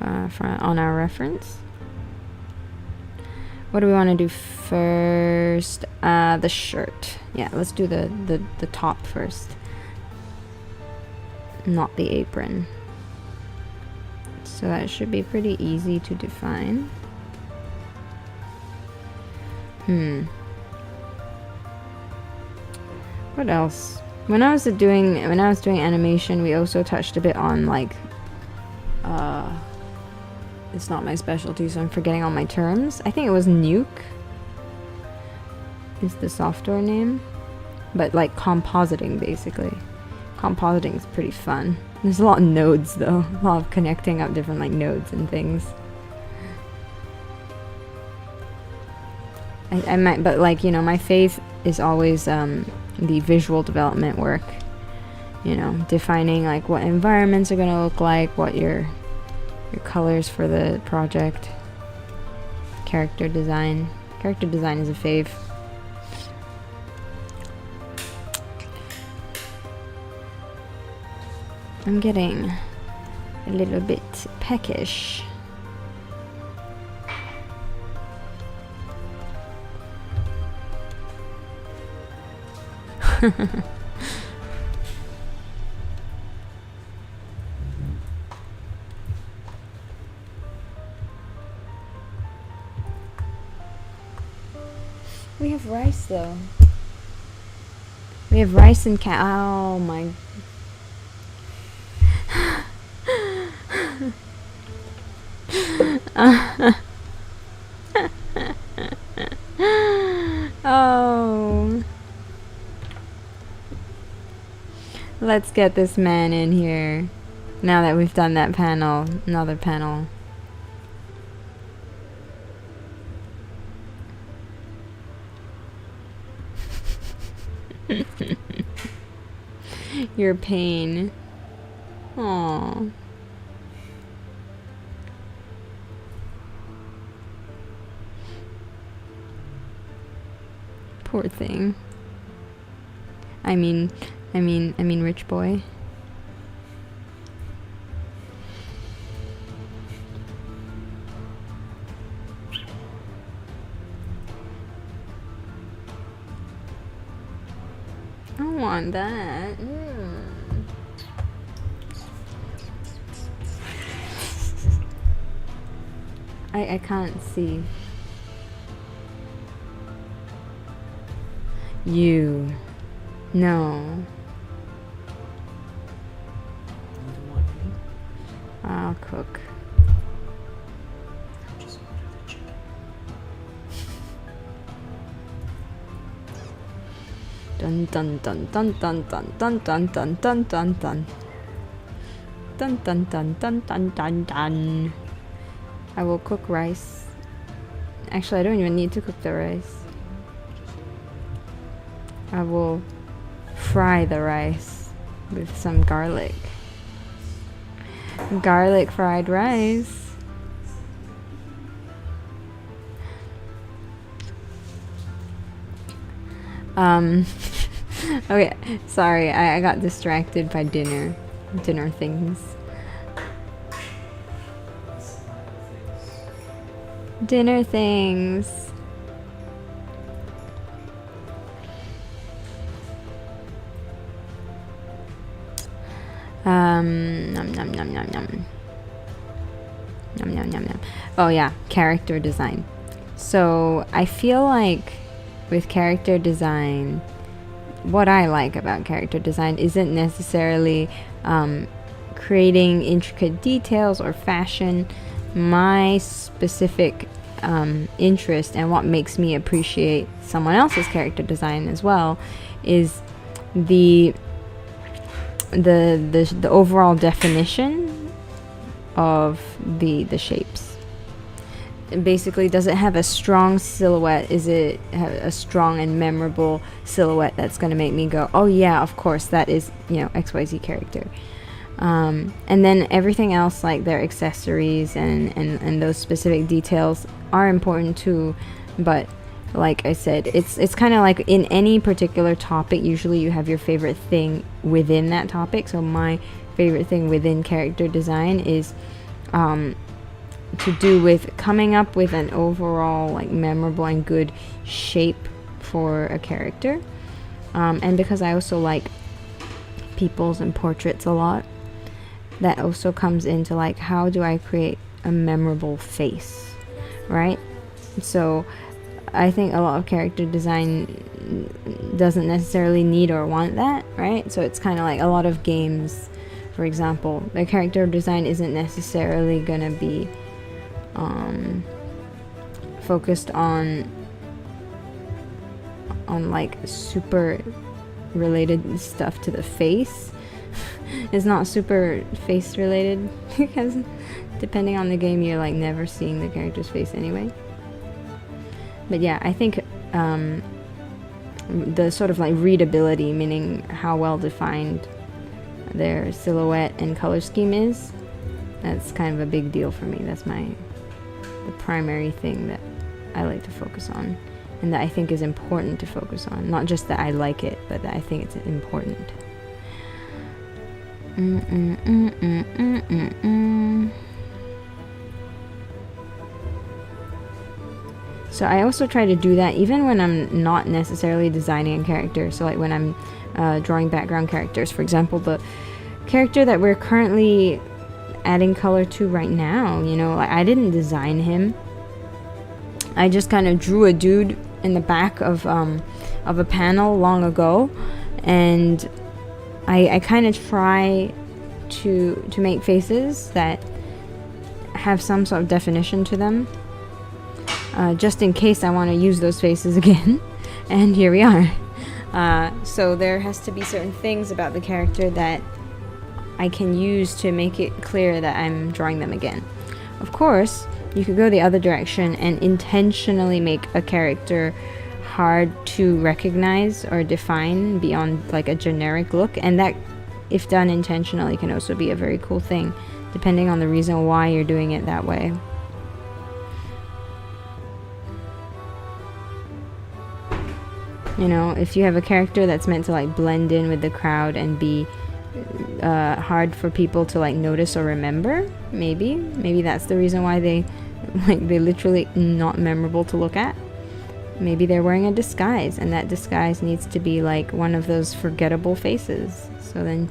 on our reference. What do we want to do first? The shirt. Yeah, let's do the top first. Not the apron. So that should be pretty easy to define. What else? When I was doing animation, we also touched a bit on like it's not my specialty, so I'm forgetting all my terms. I think it was Nuke is the software name, but like compositing basically. Compositing is pretty fun. There's a lot of nodes though, a lot of connecting up different like nodes and things. I might, but like, my faith is always the visual development work. Defining like what environments are gonna look like, what your colors for the project. Character design. Character design is a fave. I'm getting a little bit peckish. We have rice though. We have rice and oh my. Oh. Let's get this man in here. Now that we've done that panel, another panel. Your pain. Aww. Poor thing. I mean, rich boy. I don't want that. I can't see. You. No. I'll cook. Just order the chicken. Dun dun dun dun dun dun dun dun dun dun dun dun. Dun dun dun dun dun dun dun. I will cook rice. Actually, I don't even need to cook the rice. I will fry the rice with some garlic. Garlic fried rice. Okay, sorry, I got distracted by dinner things. Dinner things. Nom nom nom nom nom. Nom nom nom nom. Oh yeah, character design. So I feel like with character design, what I like about character design isn't necessarily creating intricate details or fashion. My specific interest and what makes me appreciate someone else's character design as well is the overall definition of the shapes. Basically, does it have a strong silhouette? Is it a strong and memorable silhouette that's going to make me go, oh yeah, of course, that is, XYZ character. And then everything else, like their accessories and those specific details are important too. But like I said, it's kind of like in any particular topic, usually you have your favorite thing within that topic. So my favorite thing within character design is to do with coming up with an overall like memorable and good shape for a character. And because I also like peoples and portraits a lot, that also comes into like, how do I create a memorable face, right? So I think a lot of character design doesn't necessarily need or want that, right? So it's kind of like a lot of games, for example, the character design isn't necessarily gonna be focused on like super related stuff to the face. It's not super face related because depending on the game, you're like never seeing the character's face anyway. But yeah, I think the sort of like readability, meaning how well defined their silhouette and color scheme is, that's kind of a big deal for me. That's the primary thing that I like to focus on, and that I think is important to focus on. Not just that I like it, but that I think it's important. So I also try to do that even when I'm not necessarily designing a character. So like when I'm drawing background characters. For example, the character that we're currently adding color to right now, like I didn't design him. I just kind of drew a dude in the back of a panel long ago, and I kind of try to make faces that have some sort of definition to them, just in case I want to use those faces again. And here we are. So there has to be certain things about the character that I can use to make it clear that I'm drawing them again. Of course, you could go the other direction and intentionally make a character hard to recognize or define beyond like a generic look, and that, if done intentionally, can also be a very cool thing, depending on the reason why you're doing it that way. You know, if you have a character that's meant to like blend in with the crowd and be hard for people to like notice or remember, maybe that's the reason why they literally not memorable to look at. Maybe they're wearing a disguise, and that disguise needs to be like one of those forgettable faces. So then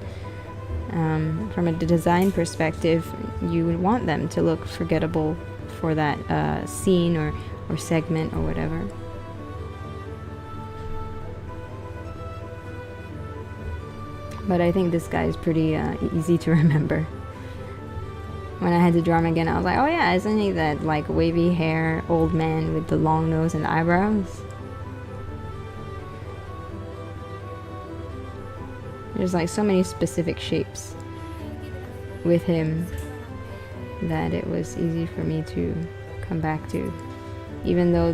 from a design perspective, you would want them to look forgettable for that scene or segment or whatever. But I think this guy is pretty easy to remember. When I had to draw him again, I was like, oh yeah, isn't he that like wavy hair old man with the long nose and eyebrows? There's like so many specific shapes with him that it was easy for me to come back to. Even though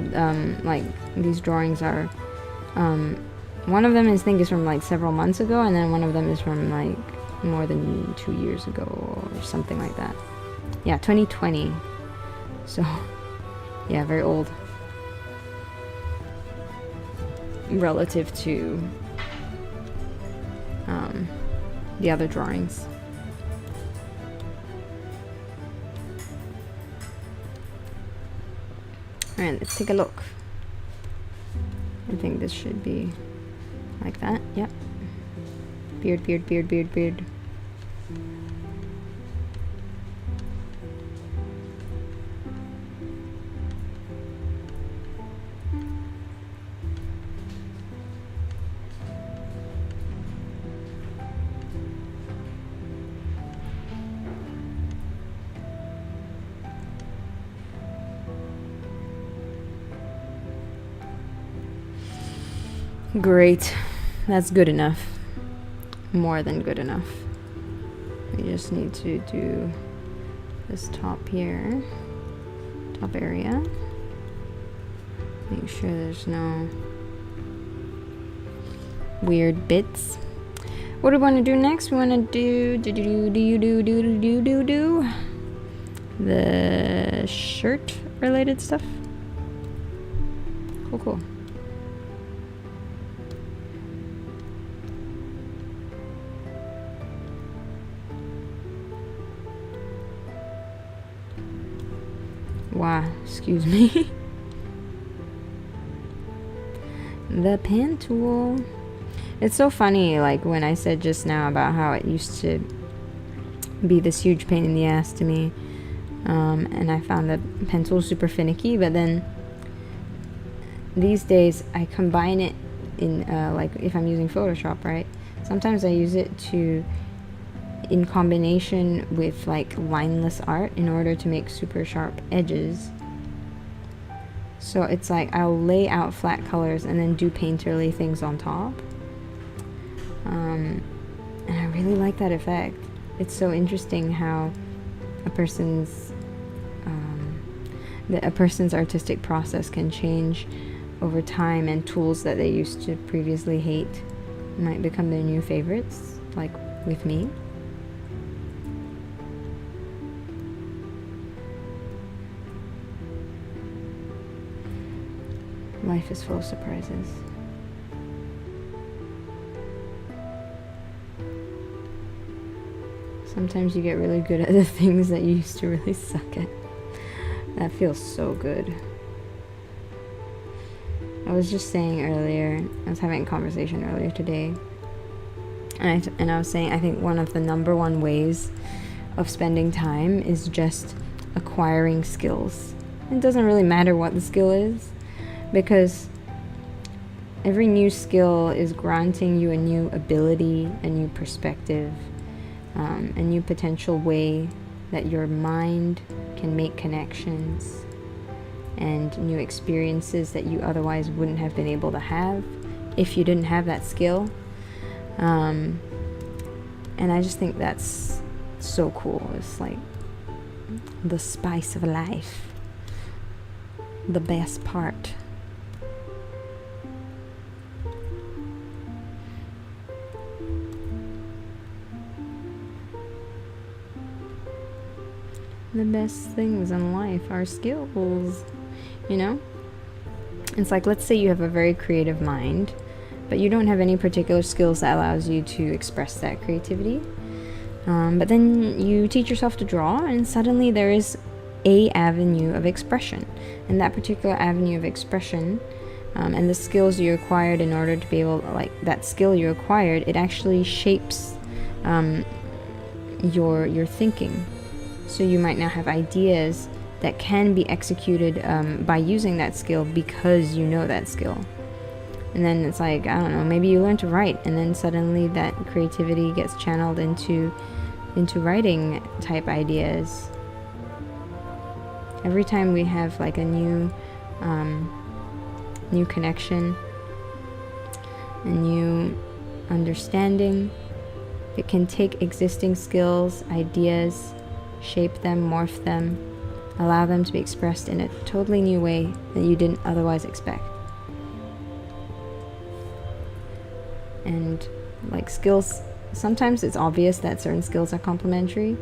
like these drawings are one of them I think is from like several months ago, and then one of them is from like more than 2 years ago or something like that. Yeah, 2020. So yeah, very old relative to the other drawings. Alright, let's take a look. I think this should be like that. Yep. Beard, beard, beard, beard, beard. Great. That's good enough. More than good enough. We just need to do this top here. Top area. Make sure there's no weird bits. What do we want to do next? We want to do the shirt related stuff. Cool. Wow, excuse me. The pen tool. It's so funny, like when I said just now about how it used to be this huge pain in the ass to me, and I found the pen tool super finicky, but then these days I combine it in like if I'm using Photoshop, right? Sometimes I use it in combination with like lineless art in order to make super sharp edges. So it's like I'll lay out flat colors and then do painterly things on top. And I really like that effect. It's so interesting how a person's artistic process can change over time, and tools that they used to previously hate might become their new favorites, like with me. Life is full of surprises. Sometimes you get really good at the things that you used to really suck at. That feels so good. I was just saying earlier, I was having a conversation earlier today, and I was saying I think one of the number one ways of spending time is just acquiring skills. It doesn't really matter what the skill is, because every new skill is granting you a new ability, a new perspective, a new potential way that your mind can make connections, and new experiences that you otherwise wouldn't have been able to have if you didn't have that skill. And I just think that's so cool. It's like the spice of life, the best part. The best things in life are skills, you know? It's like, let's say you have a very creative mind, but you don't have any particular skills that allows you to express that creativity. But then you teach yourself to draw, and suddenly there is a avenue of expression. And that particular avenue of expression, and the skills you acquired in order to be able, like that skill you acquired, it actually shapes your thinking. So you might now have ideas that can be executed by using that skill because you know that skill. And then it's like, I don't know, maybe you learn to write, and then suddenly that creativity gets channeled into writing type ideas. Every time we have like a new connection, a new understanding, it can take existing skills, ideas, shape them, morph them, allow them to be expressed in a totally new way that you didn't otherwise expect. And like skills, sometimes it's obvious that certain skills are complementary,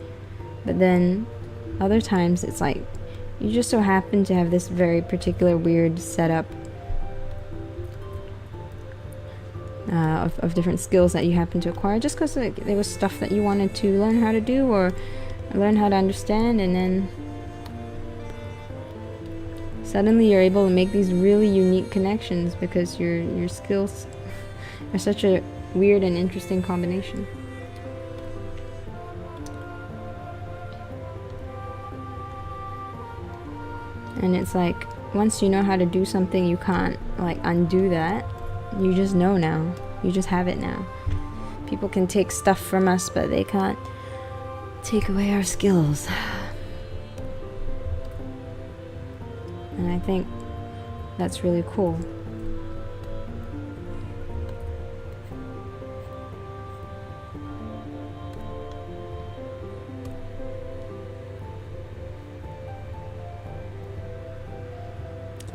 but then other times it's like you just so happen to have this very particular weird setup of different skills that you happen to acquire just because like, there was stuff that you wanted to learn how to do or learn how to understand, and then suddenly you're able to make these really unique connections because your skills are such a weird and interesting combination. And it's like once you know how to do something, you can't like undo that. You just know now. You just have it now. People can take stuff from us, but they can't take away our skills. And I think that's really cool.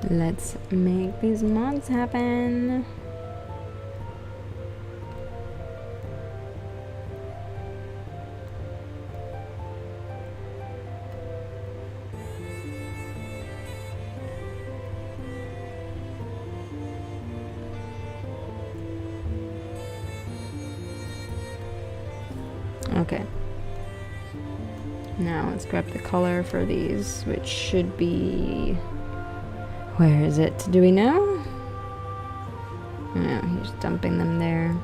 Let's make these mods happen. Okay. Now let's grab the color for these, which should be... Where is it? Do we know? No, he's dumping them there.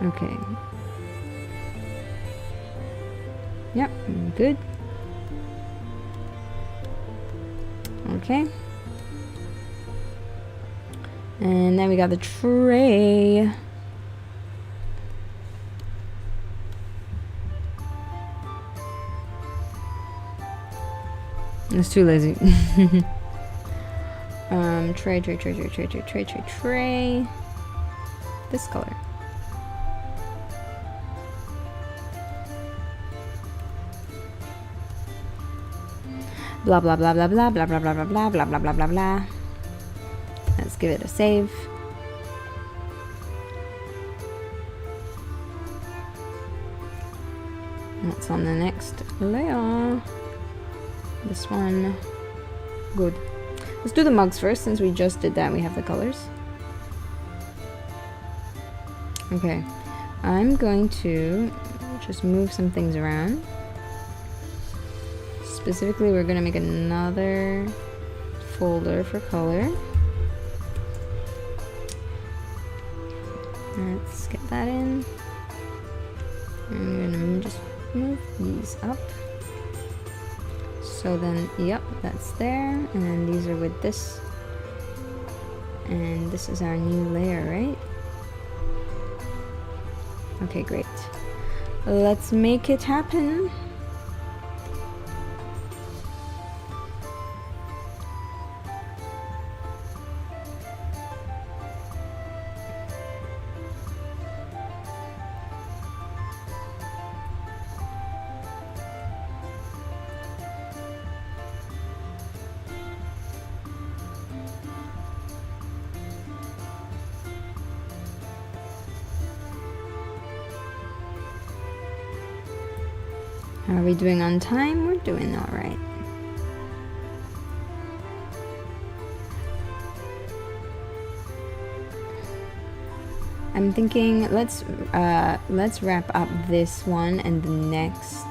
Okay. Yep, good. Okay. And then we got the tray. It's too lazy. Tray. This color. Blah blah blah blah blah blah blah blah blah blah blah blah blah blah blah. Let's give it a save. That's on the next layer. This one. Good. Let's do the mugs first, since we just did that. We have the colors. Okay. I'm going to just move some things around. Specifically, we're going to make another folder for color. Let's get that in. I'm going to just move these up. So then, yep, that's there. And then these are with this. And this is our new layer, right? Okay, great. Let's make it happen. How are we doing on time? We're doing all right. I'm thinking let's wrap up this one and the next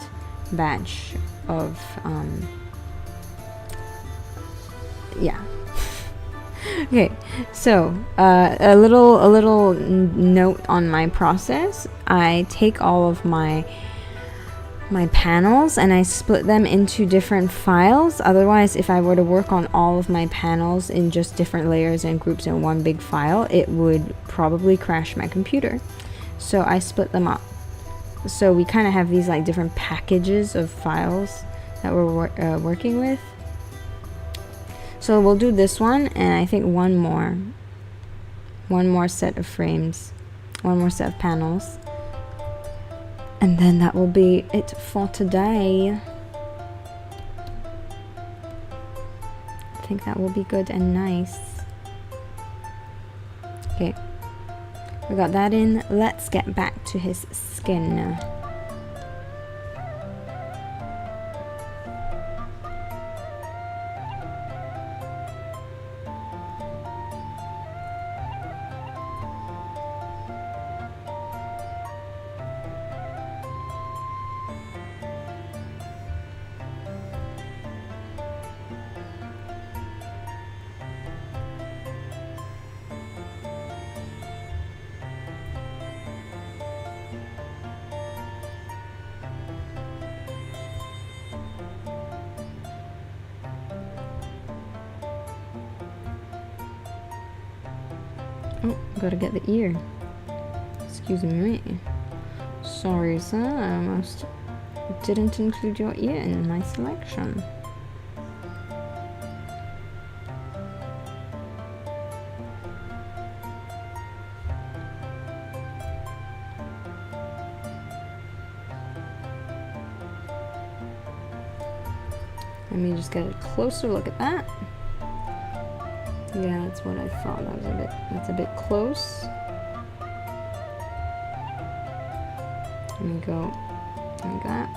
batch of yeah. Okay, so a little note on my process. I take all of my panels and I split them into different files. Otherwise, if I were to work on all of my panels in just different layers and groups in one big file, it would probably crash my computer. So I split them up. So we kind of have these like different packages of files that we're working with. So we'll do this one, and I think one more set of frames, one more set of panels, and then that will be it for today. I think that will be good and nice. Okay, we got that in. Let's get back to his skin. Oh, gotta get the ear. Excuse me. Sorry, sir. I almost didn't include your ear in my selection. Let me just get a closer look at that. Yeah, that's what I thought. That's a bit close. Let me go like that.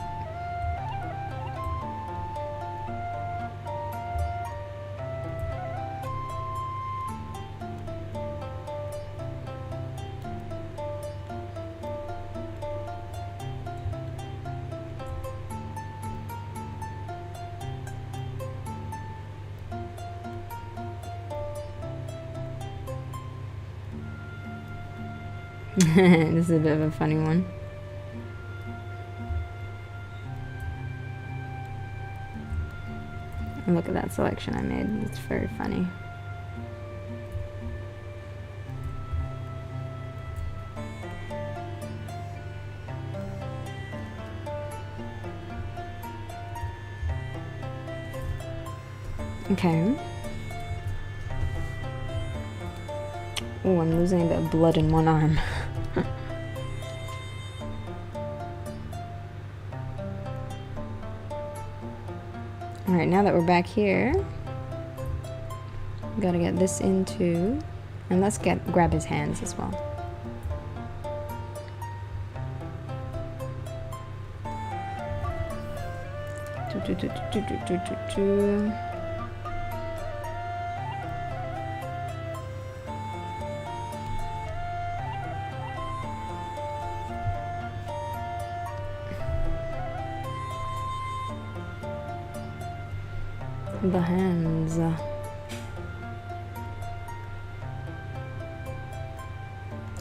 This is a bit of a funny one. And look at that selection I made. It's very funny. Okay. Oh, I'm losing a bit of blood in one arm. Alright, now that we're back here, we gotta get this into, and let's grab his hands as well. The hands.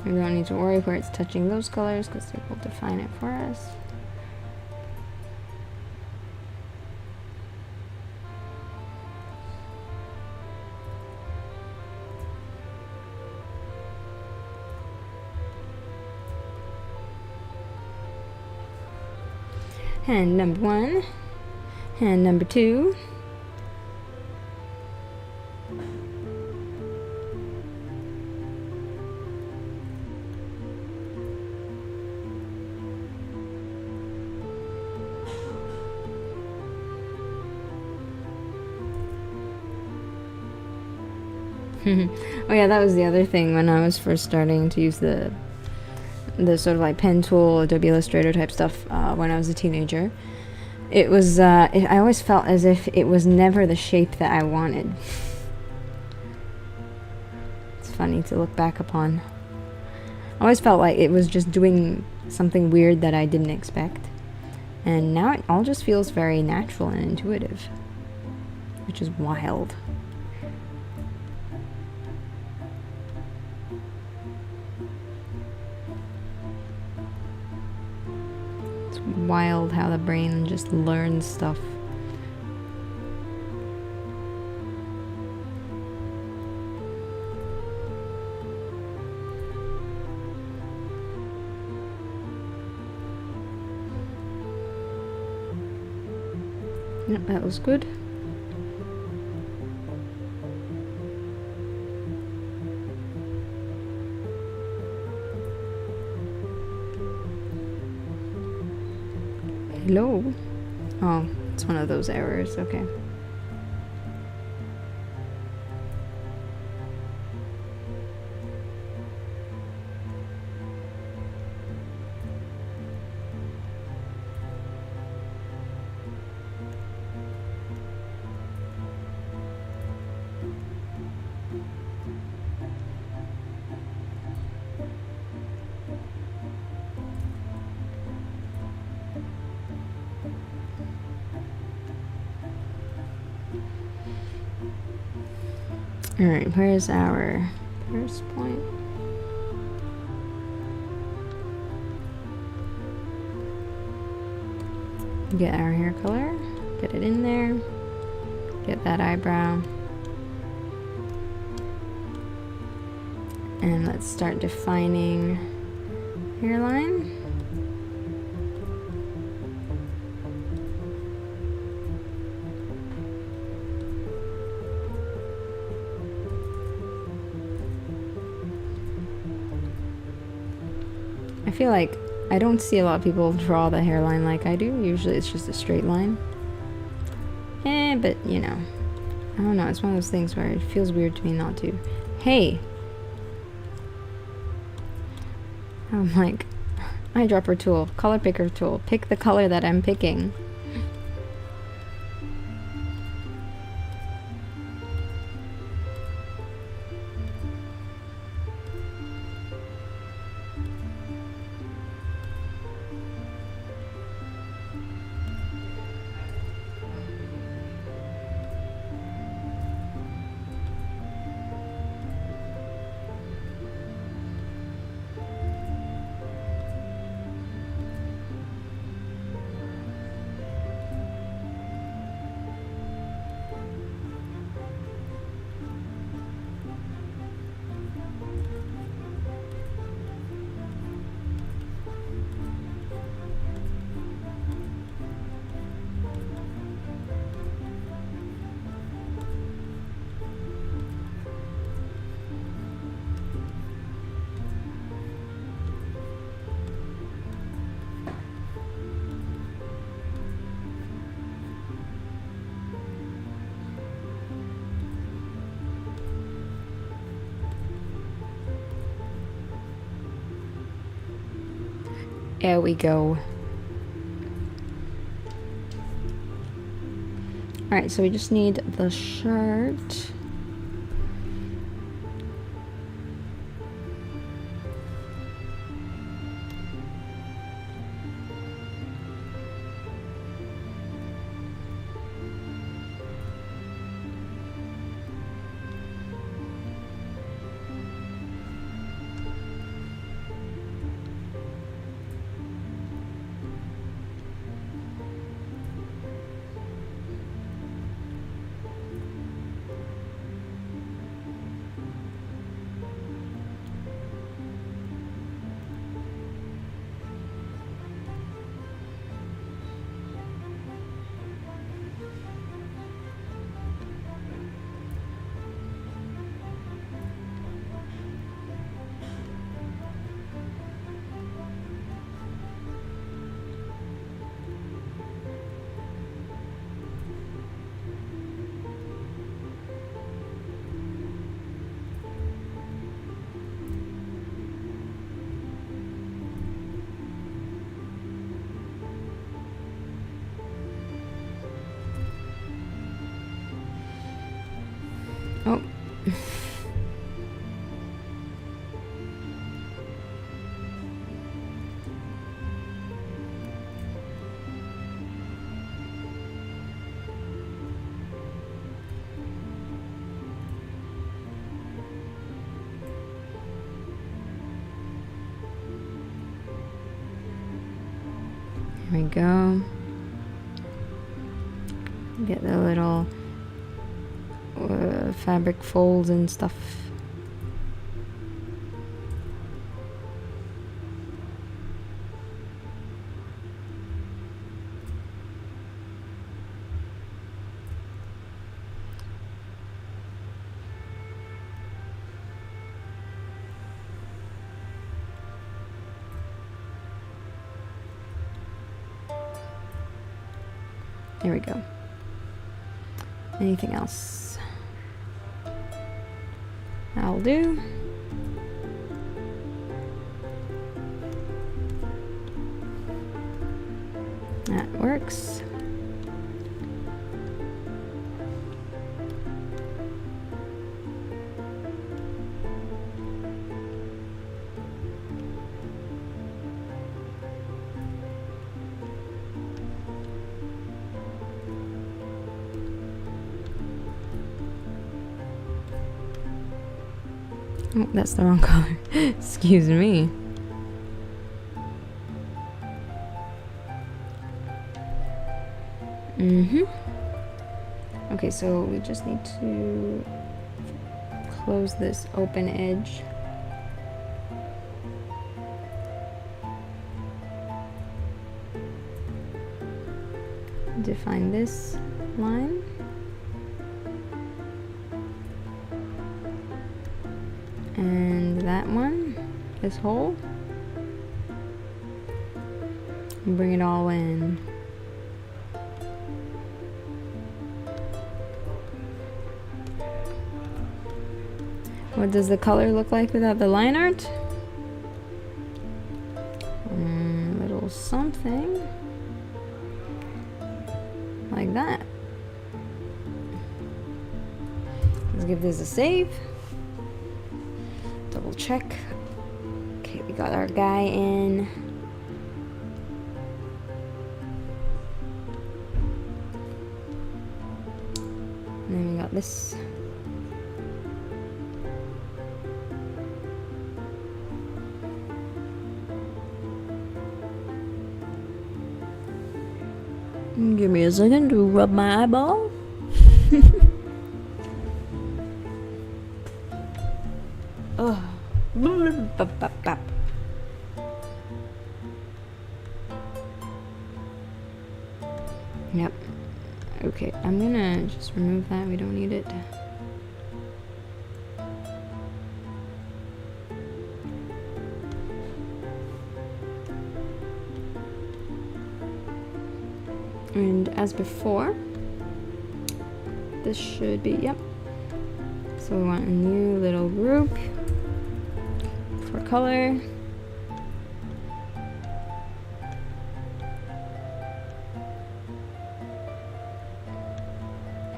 We don't need to worry where it's touching those colors because they will define it for us. Hand number 1, hand number 2. Oh yeah, that was the other thing when I was first starting to use the sort of like pen tool, Adobe Illustrator type stuff when I was a teenager. It was, I always felt as if it was never the shape that I wanted. It's funny to look back upon. I always felt like it was just doing something weird that I didn't expect. And now it all just feels very natural and intuitive, which is wild. It's wild how the brain just learns stuff. Yep, that was good. Hello? Oh, it's one of those errors, okay. Alright, where's our first point? Get our hair color, get it in there, get that eyebrow, and let's start defining hairline. I feel like I don't see a lot of people draw the hairline like I do. Usually it's just a straight line. But you know, I don't know. It's one of those things where it feels weird to me not to. Hey! I'm like, eyedropper tool, color picker tool. Pick the color that I'm picking. There we go. Alright, so we just need the shirt. Oh. There we go. Get the little fabric folds and stuff. There we go. Anything else? That'll do. That works. Oh, that's the wrong color. Excuse me. Okay, so we just need to close this open edge. Define this line. And that one, this hole. And bring it all in. What does the color look like without the line art? Little something like that. Let's give this a save. Double check. Okay, we got our guy in. And then we got this. Give me a second to rub my eyeball. Oh. Yep. Okay, I'm gonna just remove that. We don't need it. And as before, this should be, yep. So we want a new little group for color.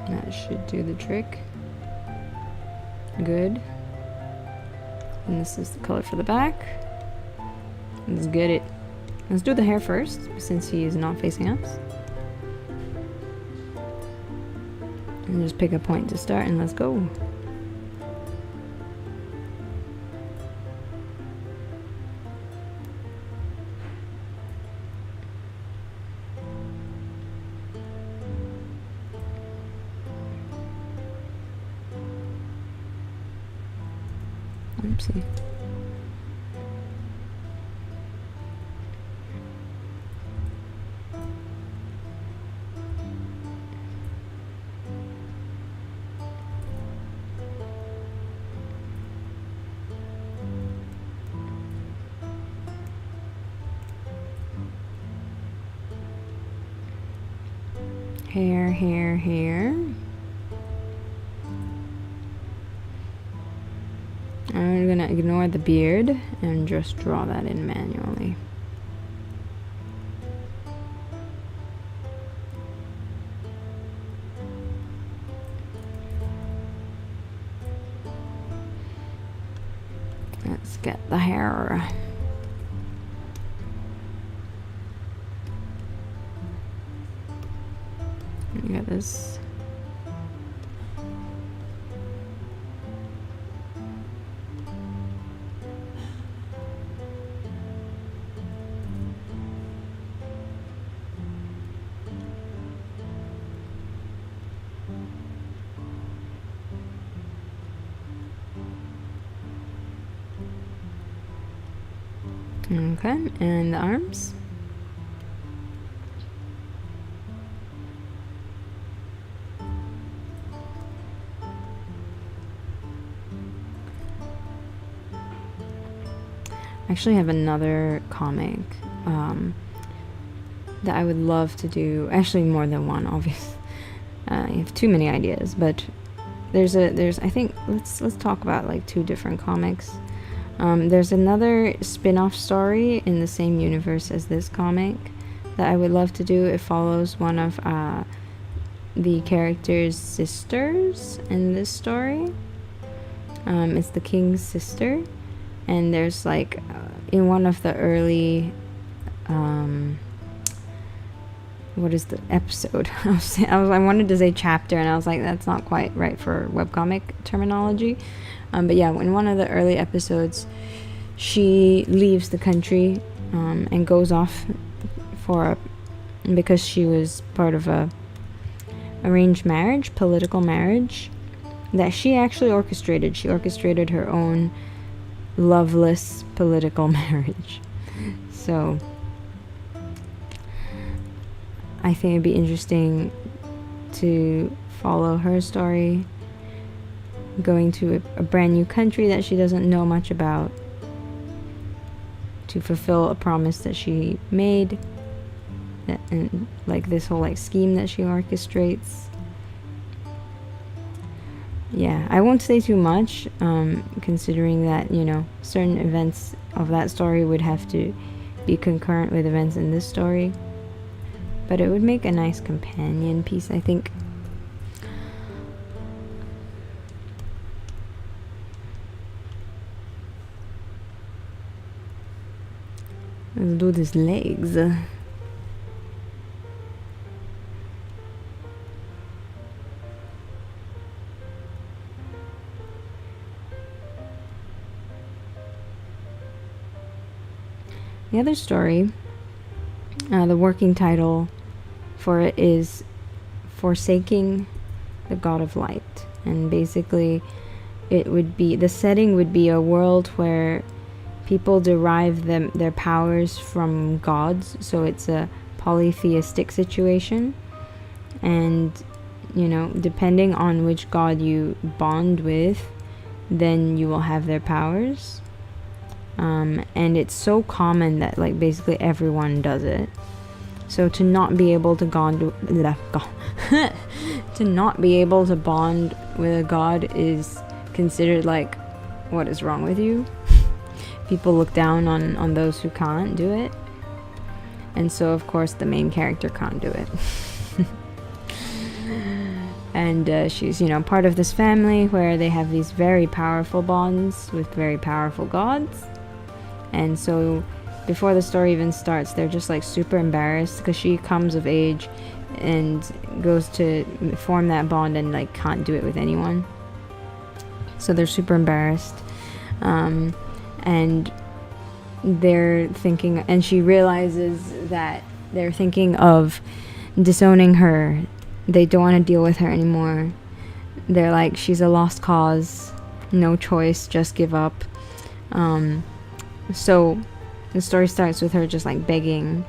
That should do the trick. Good. And this is the color for the back. Let's get it. Let's do the hair first, since he is not facing us. And just pick a point to start and let's go. Oopsie. Hair, hair, hair. I'm gonna ignore the beard and just draw that in manually. Let's get the hair. You got this. Okay, and the arms. I actually have another comic that I would love to do. Actually, more than one, obviously. I have too many ideas, but there's I think let's talk about like 2 different comics. There's another spin-off story in the same universe as this comic that I would love to do. It follows one of the character's sisters in this story. It's the king's sister, and there's like in one of the early what is the episode? I wanted to say chapter, and I was like, that's not quite right for webcomic terminology. But yeah, in one of the early episodes, she leaves the country and goes off because she was part of a arranged marriage, political marriage, that she actually orchestrated. She orchestrated her own loveless political marriage. So I think it'd be interesting to follow her story, going to a brand new country that she doesn't know much about, to fulfill a promise that she made, and like this whole like scheme that she orchestrates. Yeah, I won't say too much, considering that, you know, certain events of that story would have to be concurrent with events in this story, but it would make a nice companion piece, I think. Let's do these legs. The other story, the working title for it is Forsaking the God of Light. And basically it would be, the setting would be a world where people derive their powers from gods, so it's a polytheistic situation, and you know, depending on which god you bond with, then you will have their powers. And it's so common that like basically everyone does it. So to not be able to to not be able to bond with a god is considered like, what is wrong with you? People look down on those who can't do it. And so of course the main character can't do it. And she's, you know, part of this family where they have these very powerful bonds with very powerful gods. And so before the story even starts, they're just like super embarrassed because she comes of age and goes to form that bond and like can't do it with anyone. So they're super embarrassed. And they're thinking, and she realizes that they're thinking of disowning her. They don't want to deal with her anymore. They're like, she's a lost cause, no choice, just give up. So the story starts with her just like begging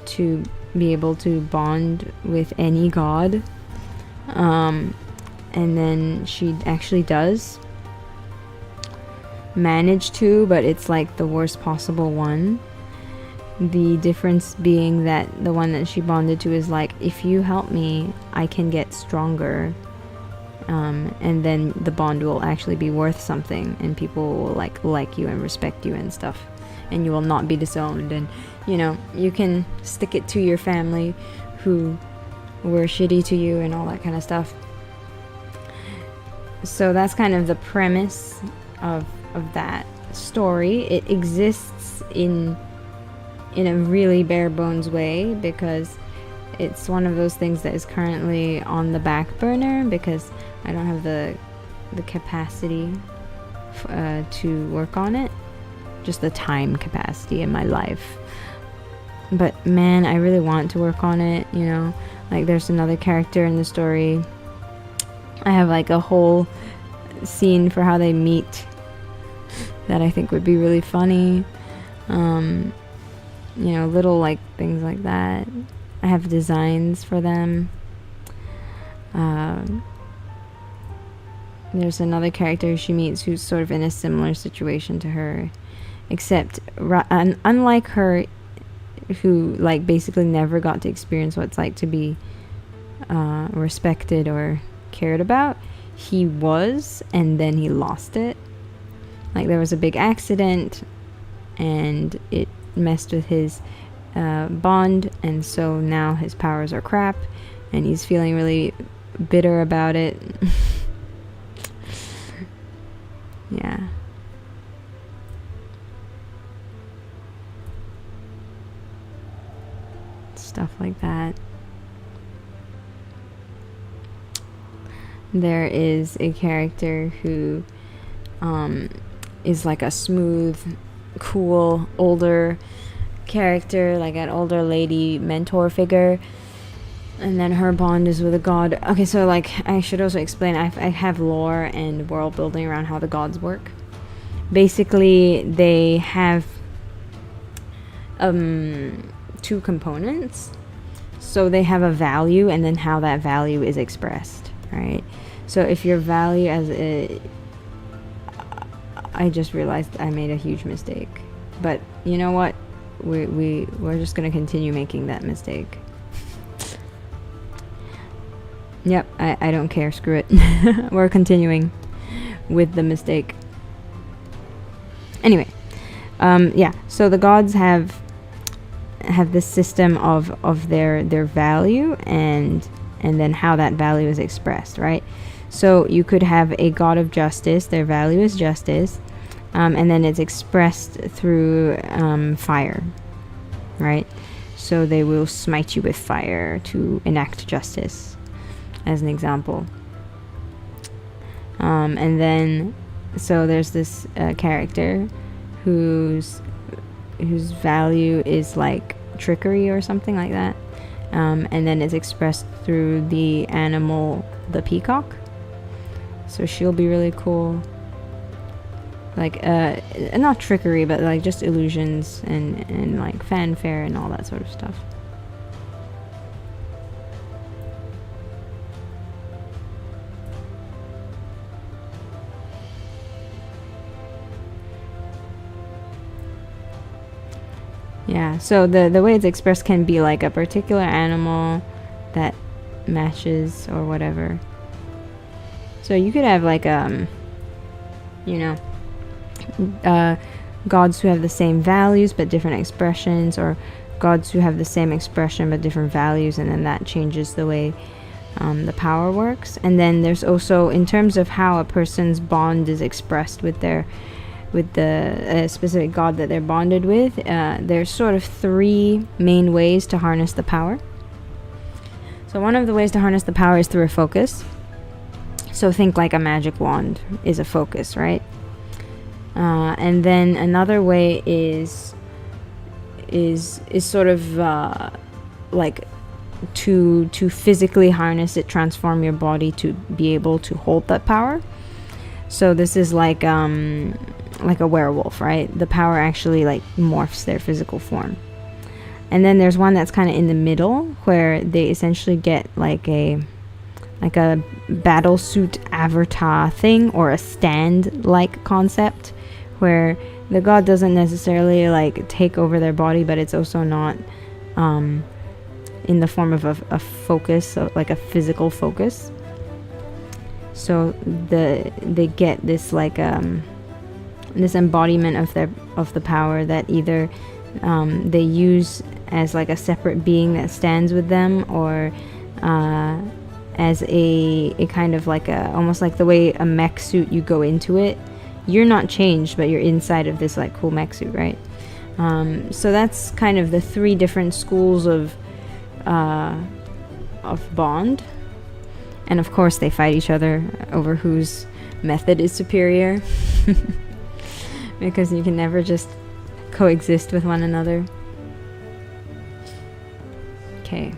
to be able to bond with any god. And then she actually does manage to, but it's like the worst possible one. The difference being that the one that she bonded to is like, if you help me, I can get stronger. And then the bond will actually be worth something, and people will like you and respect you and stuff, and you will not be disowned, and you know, you can stick it to your family who were shitty to you and all that kind of stuff. So that's kind of the premise of that story. It exists in a really bare bones way because it's one of those things that is currently on the back burner because I don't have the capacity to work on it, just the time capacity in my life. But man, I really want to work on it, you know. Like, there's another character in the story. I have like a whole scene for how they meet that I think would be really funny. You know, little like things like that. I have designs for them. There's another character she meets who's sort of in a similar situation to her, except unlike her, who like basically never got to experience what it's like to be respected or cared about. He was, and then he lost it. Like, there was a big accident and it messed with his bond, and so now his powers are crap and he's feeling really bitter about it. Yeah. Stuff like that. There is a character who is like a smooth, cool, older character, like an older lady mentor figure, and then her bond is with a god. Okay, so like, I should also explain, I have lore and world building around how the gods work. Basically, they have two components. So they have a value and then how that value is expressed, right? So if your value as a... I just realized I made a huge mistake. But you know what? We're just going to continue making that mistake. Yep, I don't care. Screw it. We're continuing with the mistake. Anyway, yeah. So the gods have this system of their value and then how that value is expressed, right? So you could have a god of justice. Their value is justice, and then it's expressed through fire, right? So they will smite you with fire to enact justice, as an example. And then, so there's this character whose value is like trickery or something like that. And then it's expressed through the animal, the peacock. So she'll be really cool. Like, not trickery, but like just illusions and like fanfare and all that sort of stuff. Yeah, so the way it's expressed can be like a particular animal that matches or whatever. So you could have like you know, gods who have the same values but different expressions, or gods who have the same expression but different values, and then that changes the way the power works. And then there's also, in terms of how a person's bond is expressed with the specific god that they're bonded with, there's sort of three main ways to harness the power. So one of the ways to harness the power is through a focus. So think like a magic wand is a focus, right? And then another way is sort of like to physically harness it, transform your body to be able to hold that power. So this is like a werewolf, right? The power actually like morphs their physical form. And then there's one that's kind of in the middle, where they essentially get like a battle suit avatar thing, or a stand like concept, where the god doesn't necessarily like take over their body, but it's also not in the form of a focus, so like a physical focus. So they get this like this embodiment of the power that either they use as like a separate being that stands with them, or as a kind of like almost like the way a mech suit, you go into it you're not changed, but you're inside of this like cool mech suit, right? So that's kind of the 3 different schools of Bond. And of course they fight each other over whose method is superior. Because you can never just coexist with one another. Okay.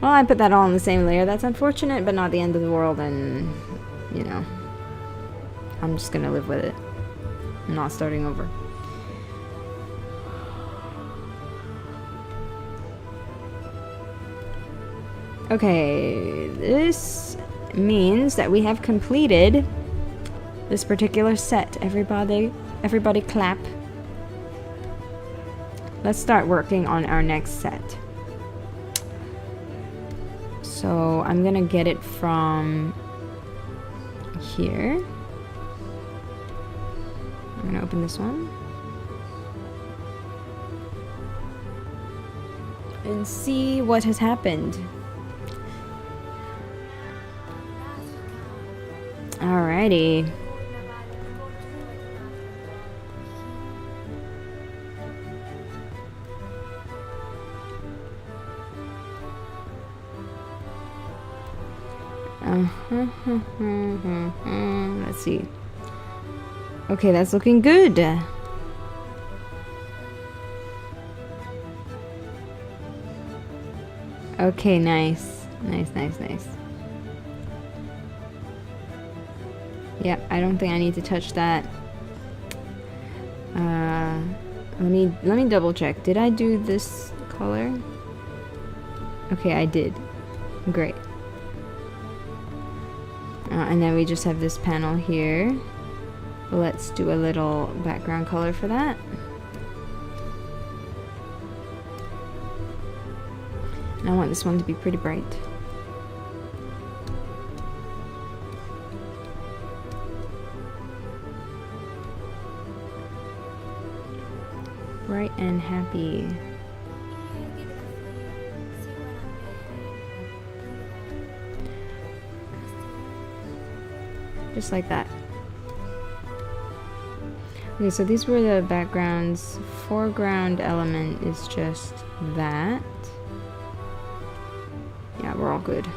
Well, I put that all in the same layer. That's unfortunate, but not the end of the world, and, you know, I'm just gonna live with it. I'm not starting over. Okay, this means that we have completed this particular set. Everybody clap. Let's start working on our next set. So I'm gonna get it from here. I'm gonna open this one and see what has happened. Alrighty. Let's see. Okay, that's looking good. Okay, nice. Nice. Yeah, I don't think I need to touch that. Let me double check. Did I do this color? Okay, I did. Great. And then we just have this panel here. Let's do a little background color for that. And I want this one to be pretty bright. Bright and happy. Just like that. Okay, so these were the backgrounds. Foreground element is just that. Yeah, we're all good.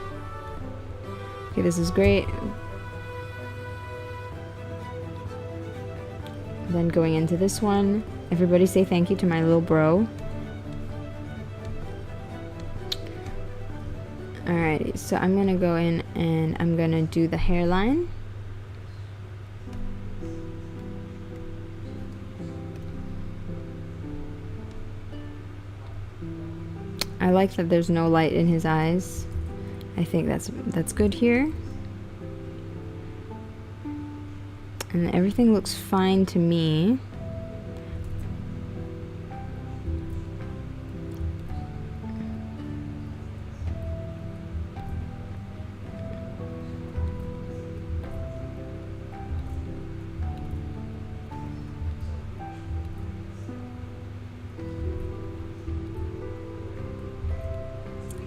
Okay, this is great. Then going into this one, everybody say thank you to my little bro. Alrighty, so I'm gonna go in and I'm gonna do the hairline. I like that there's no light in his eyes. I think that's good here. And everything looks fine to me.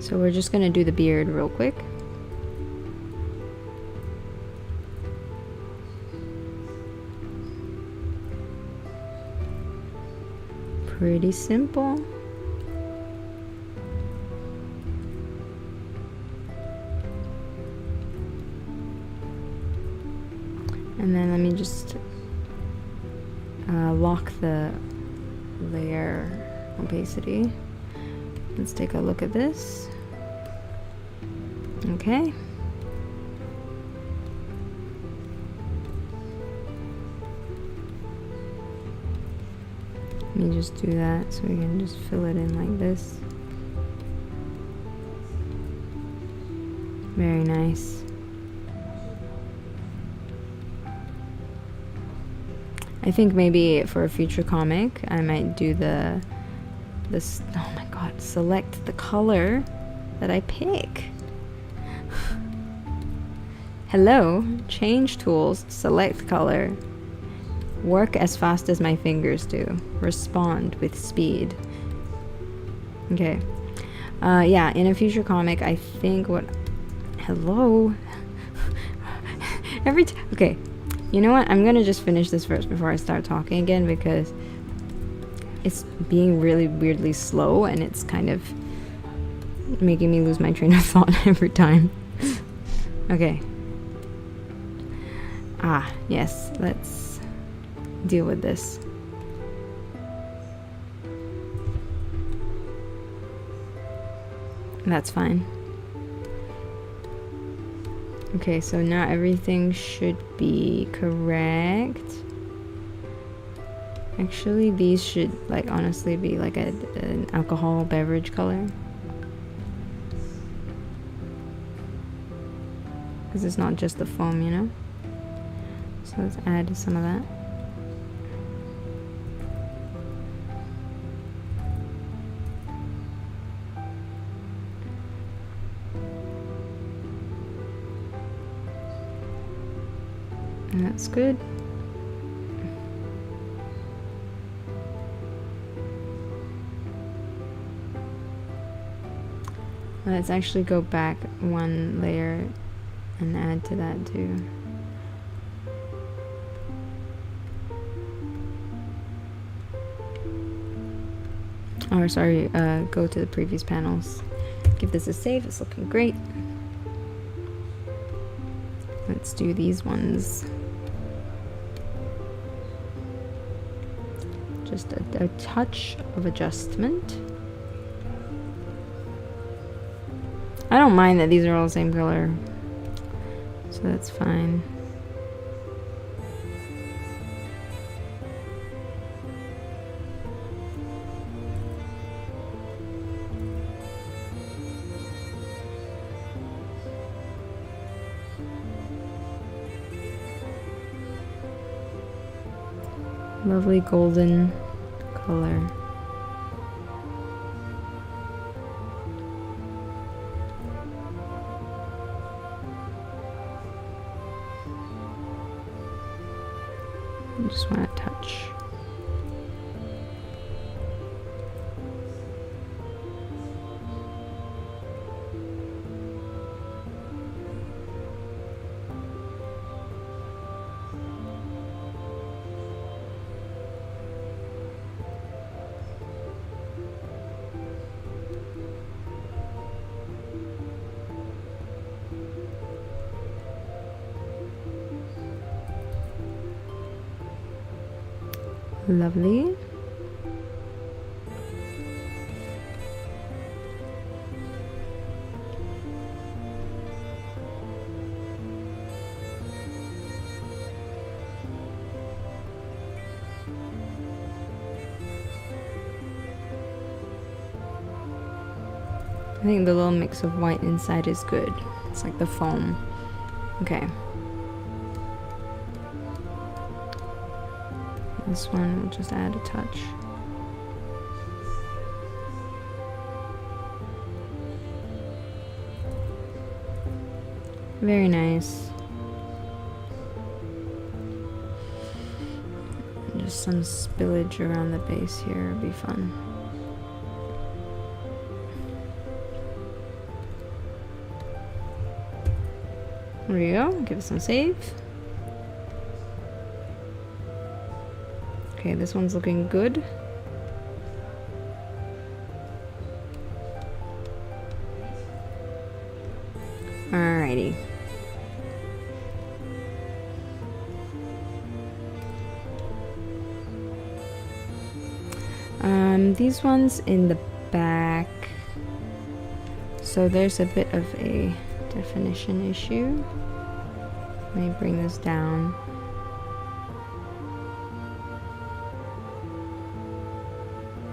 So we're just gonna do the beard real quick. Pretty simple. And then let me just lock the layer opacity. Let's take a look at this. Okay. Let me just do that so we can just fill it in like this. Very nice. I think maybe for a future comic I might do this, oh my god, select the color that I pick. Hello, change tools, select color. Work as fast as my fingers do. Respond with speed. Okay. Yeah, in a future comic, I think what... Hello? Okay. You know what? I'm gonna just finish this first before I start talking again, because it's being really weirdly slow and it's kind of making me lose my train of thought every time. Okay. Ah, yes. Let's deal with this. That's fine. Okay, so now everything should be correct. Actually, these should, like, honestly be like an alcohol beverage color. Because it's not just the foam, you know? So let's add some of that. And that's good. Let's actually go back one layer and add to that too. Or sorry, go to the previous panels. Give this a save, it's looking great. Let's do these ones. Just a touch of adjustment. I don't mind that these are all the same color, so that's fine. Lovely golden color. I just want to touch. Lovely. I think the little mix of white inside is good. It's like the foam. Okay. This one will just add a touch. Very nice. Just some spillage around the base here would be fun. There we go. Give it some save. Okay, this one's looking good. Alrighty. These ones in the back. So there's a bit of a definition issue. Let me bring this down.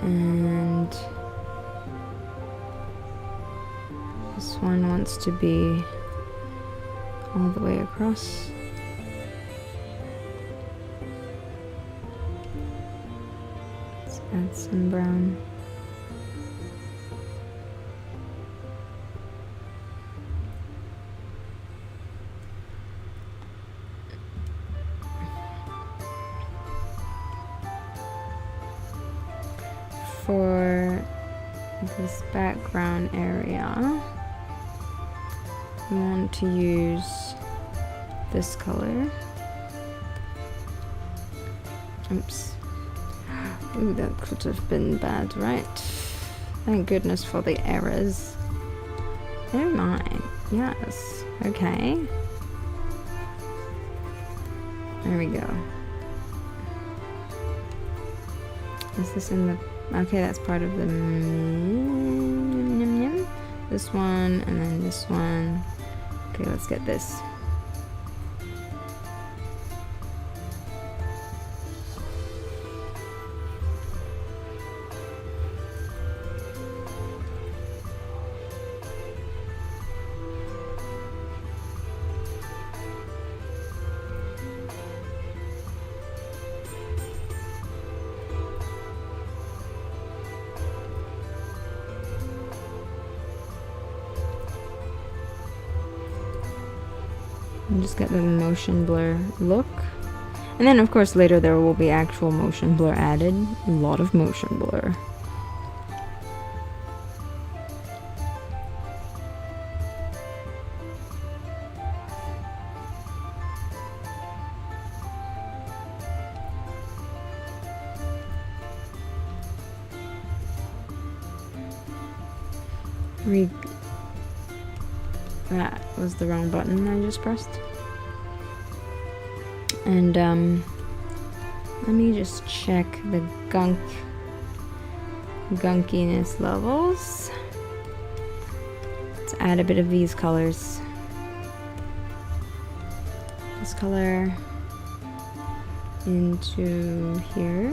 And this one wants to be all the way across. Let's add some brown. For this background area, we want to use this color. Oops. Ooh, that could have been bad, right? Thank goodness for the errors. Oh my. Yes. Okay. There we go. Is this in the... Okay, that's part of the... This one, and then this one. Okay, let's get this. And just get the motion blur look. And then of course later there will be actual motion blur added. A lot of motion blur. That was the wrong button I just pressed. And let me just check the gunkiness levels. Let's add a bit of these colors. This color into here.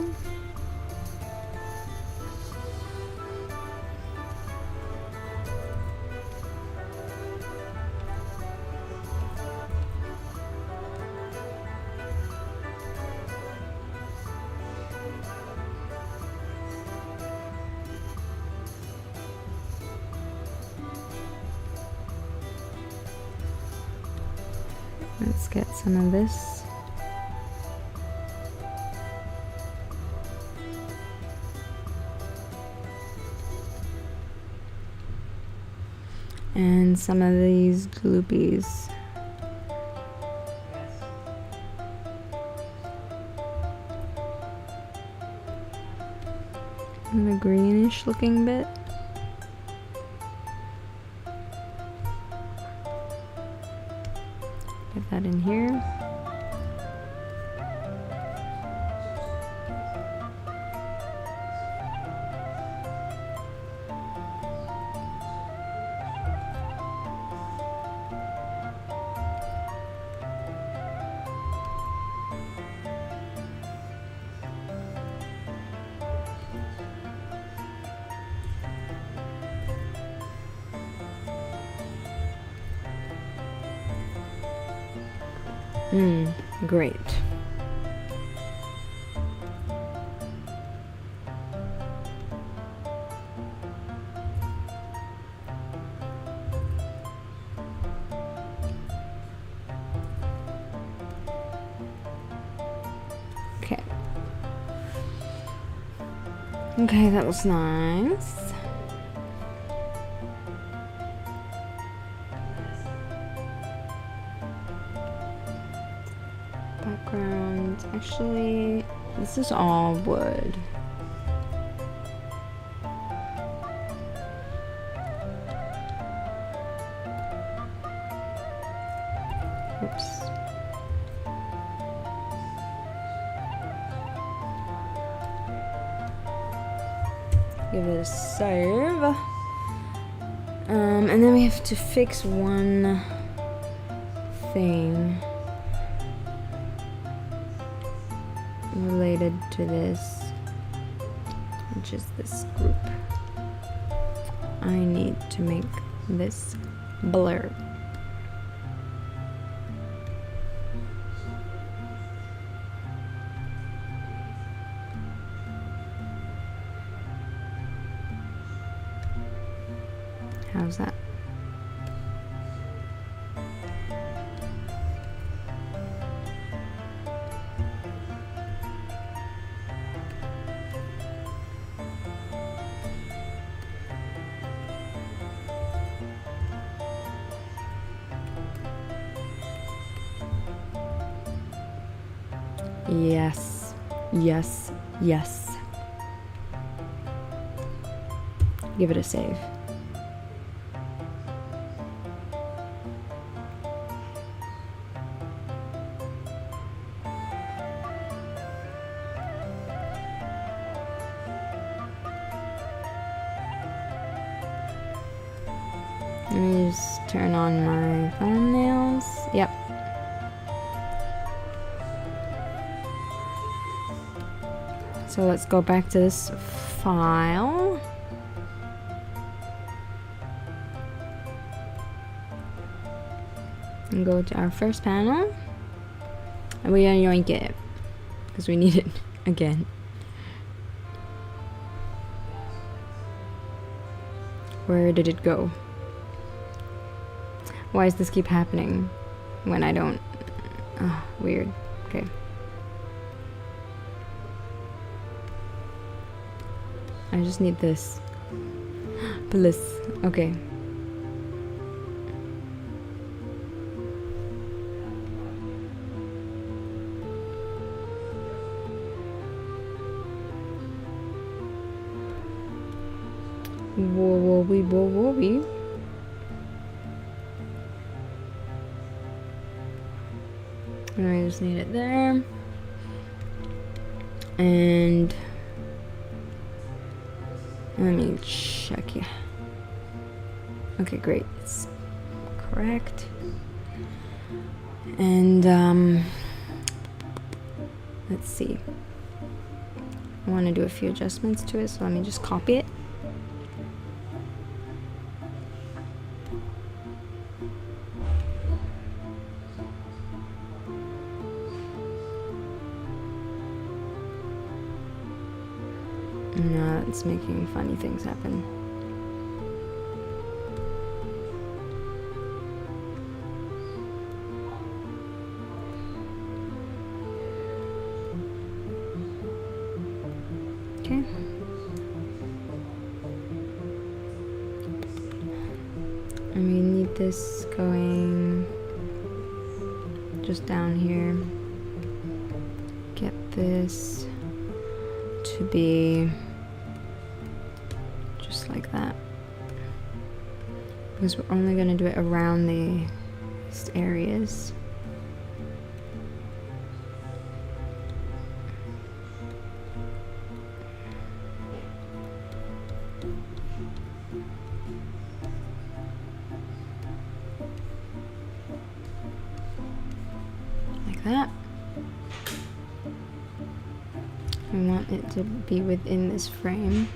Let's get some of this. And some of these gloopies. And the greenish looking bit. Get that in here. Great. Okay. Okay, that was nice. Background. Actually, this is all wood. Oops. Give it a save. And then we have to fix one thing related to this, which is this group. I need to make this blur. How's that? Yes. Yes, yes. Give it a save. Let me just turn on my thumbnails. Yep. So let's go back to this file. And go to our first panel. And we're gonna yoink it because we need it again. Where did it go? Why does this keep happening when I don't? Oh, weird. Okay. I just need this. Bliss. Okay. Whoa. I just need it there. And let me check. Yeah. Okay, great. It's correct. And let's see. I want to do a few adjustments to it, so let me just copy it. No, it's making funny things happen. Okay. And we need this going just down here. Get this to be just like that, because we're only going to do it around these areas. Like that. We want it to be within this frame.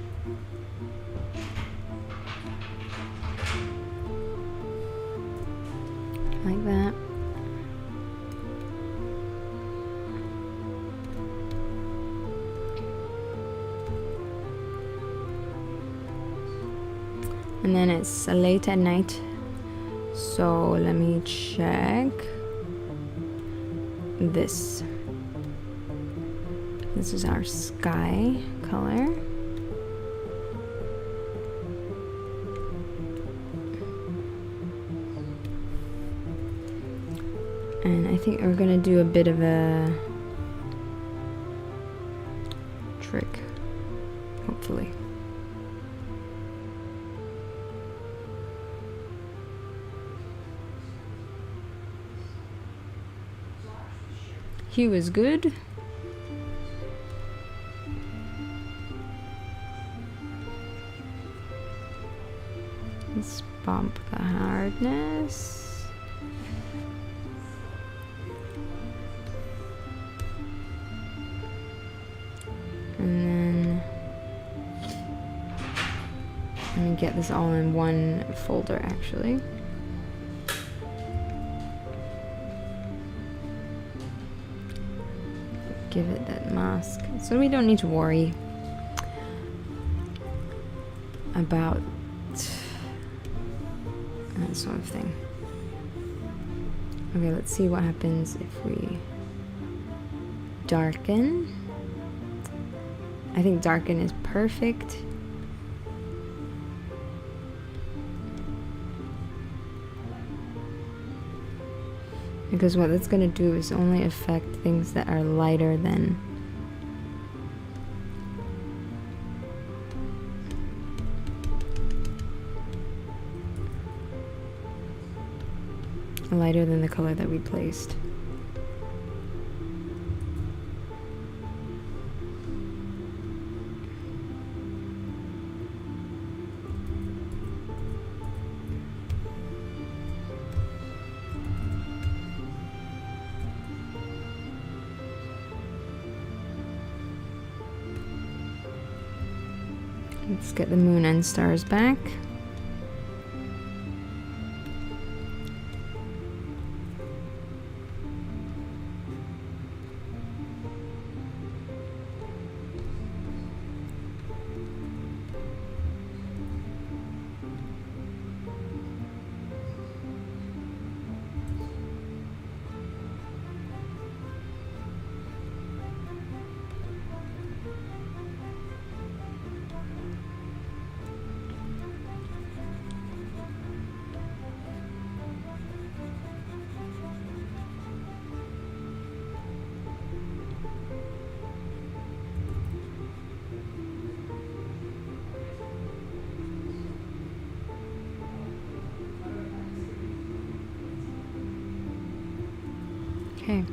Like that. And then it's late at night, so let me check this. This is our sky color. And I think we're gonna do a bit of a trick, hopefully. Hue is good. Let's bump the hardness. And then let me get this all in one folder actually. Give it that mask, so we don't need to worry about that sort of thing. Okay, let's see what happens if we darken. I think darken is perfect. Because what that's going to do is only affect things that are lighter than lighter than the color that we placed. Let's get the moon and stars back. Okay.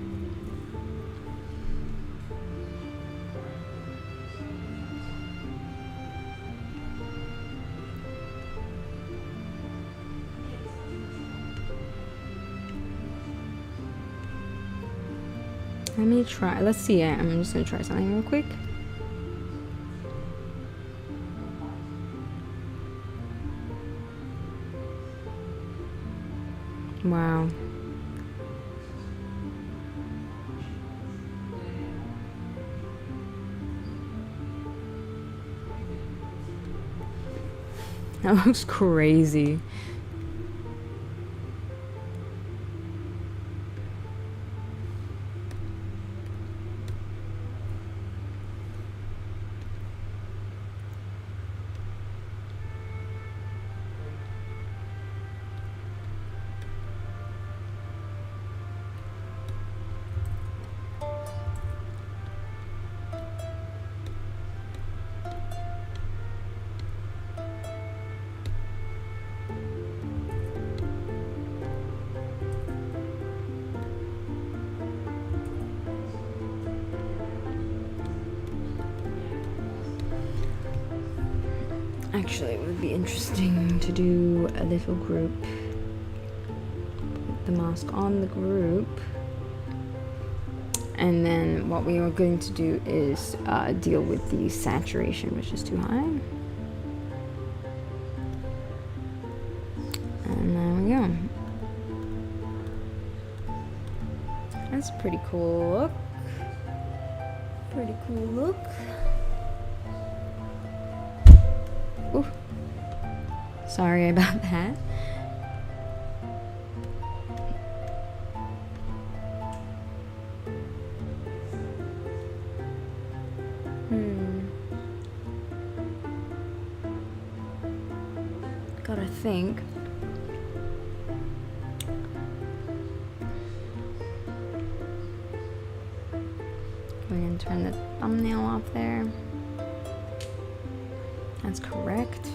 Let me try. Let's see. I'm just gonna try something real quick. Wow. That looks crazy. Actually, it would be interesting to do a little group. Put the mask on the group. And then what we are going to do is deal with the saturation, which is too high. And there we go. That's a pretty cool look. Pretty cool look. Ooh. Sorry about that. Gotta think. We're gonna turn the thumbnail off there. That's correct.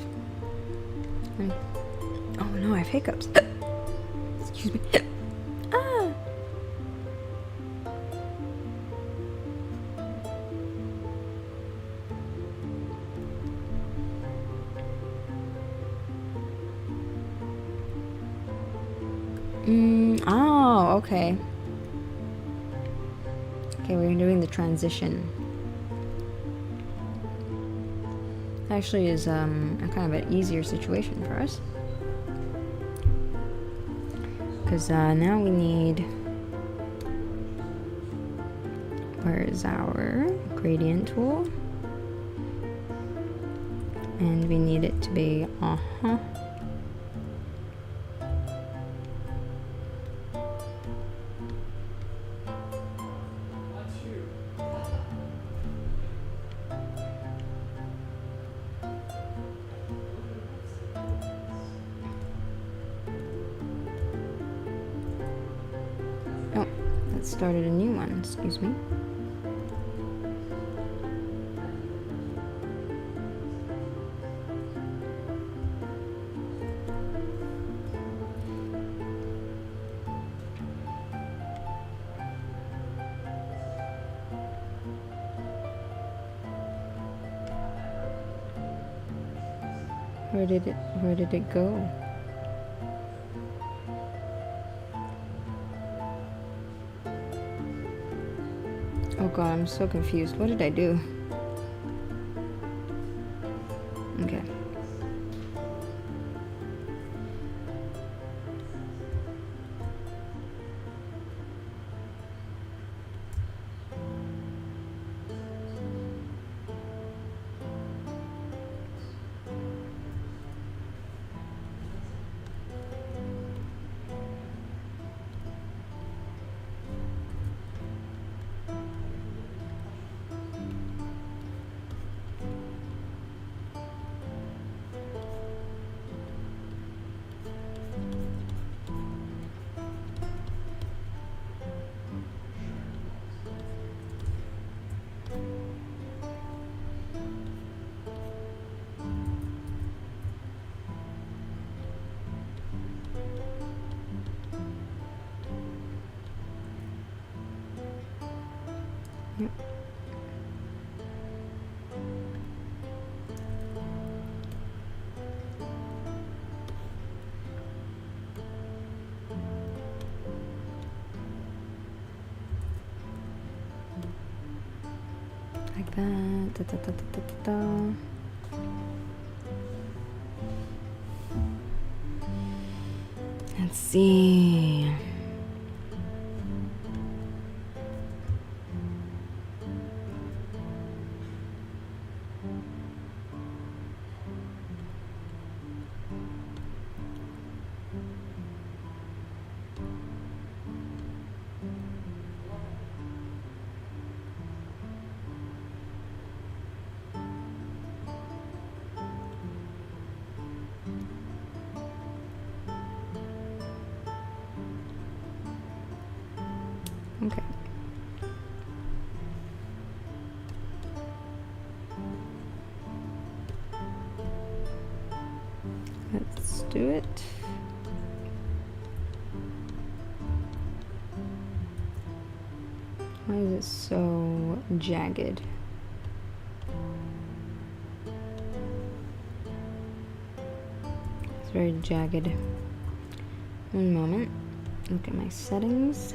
Oh no, I have hiccups. Excuse me. Ah! Oh, okay. Okay, we're doing the transition. Actually is a kind of an easier situation for us. Because now we need... Where is our gradient tool? And we need it to be... started a new one, excuse me. Where did it go? Oh god, I'm so confused. What did I do? Okay. Yep. Like that. Da, da, da, da, da, da. Let's see. Okay. Let's do it. Why is it so jagged? It's very jagged. One moment. Look at my settings.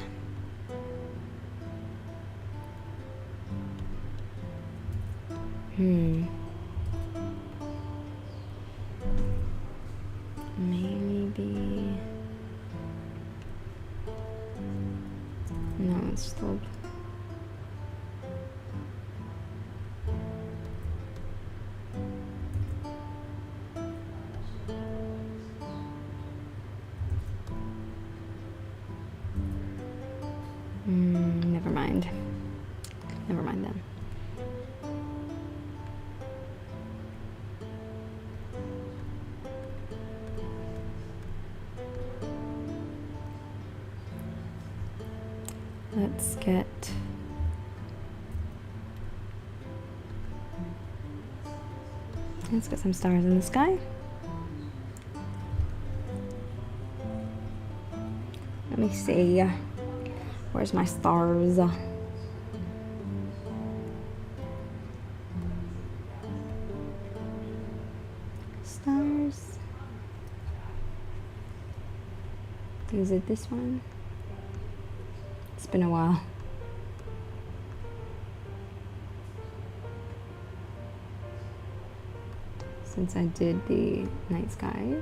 Maybe. No, it's still. Never mind. Never mind then. Let's get some stars in the sky. Let me see. Where's my stars? Stars. Is it this one? It's been a while. Since I did the night sky.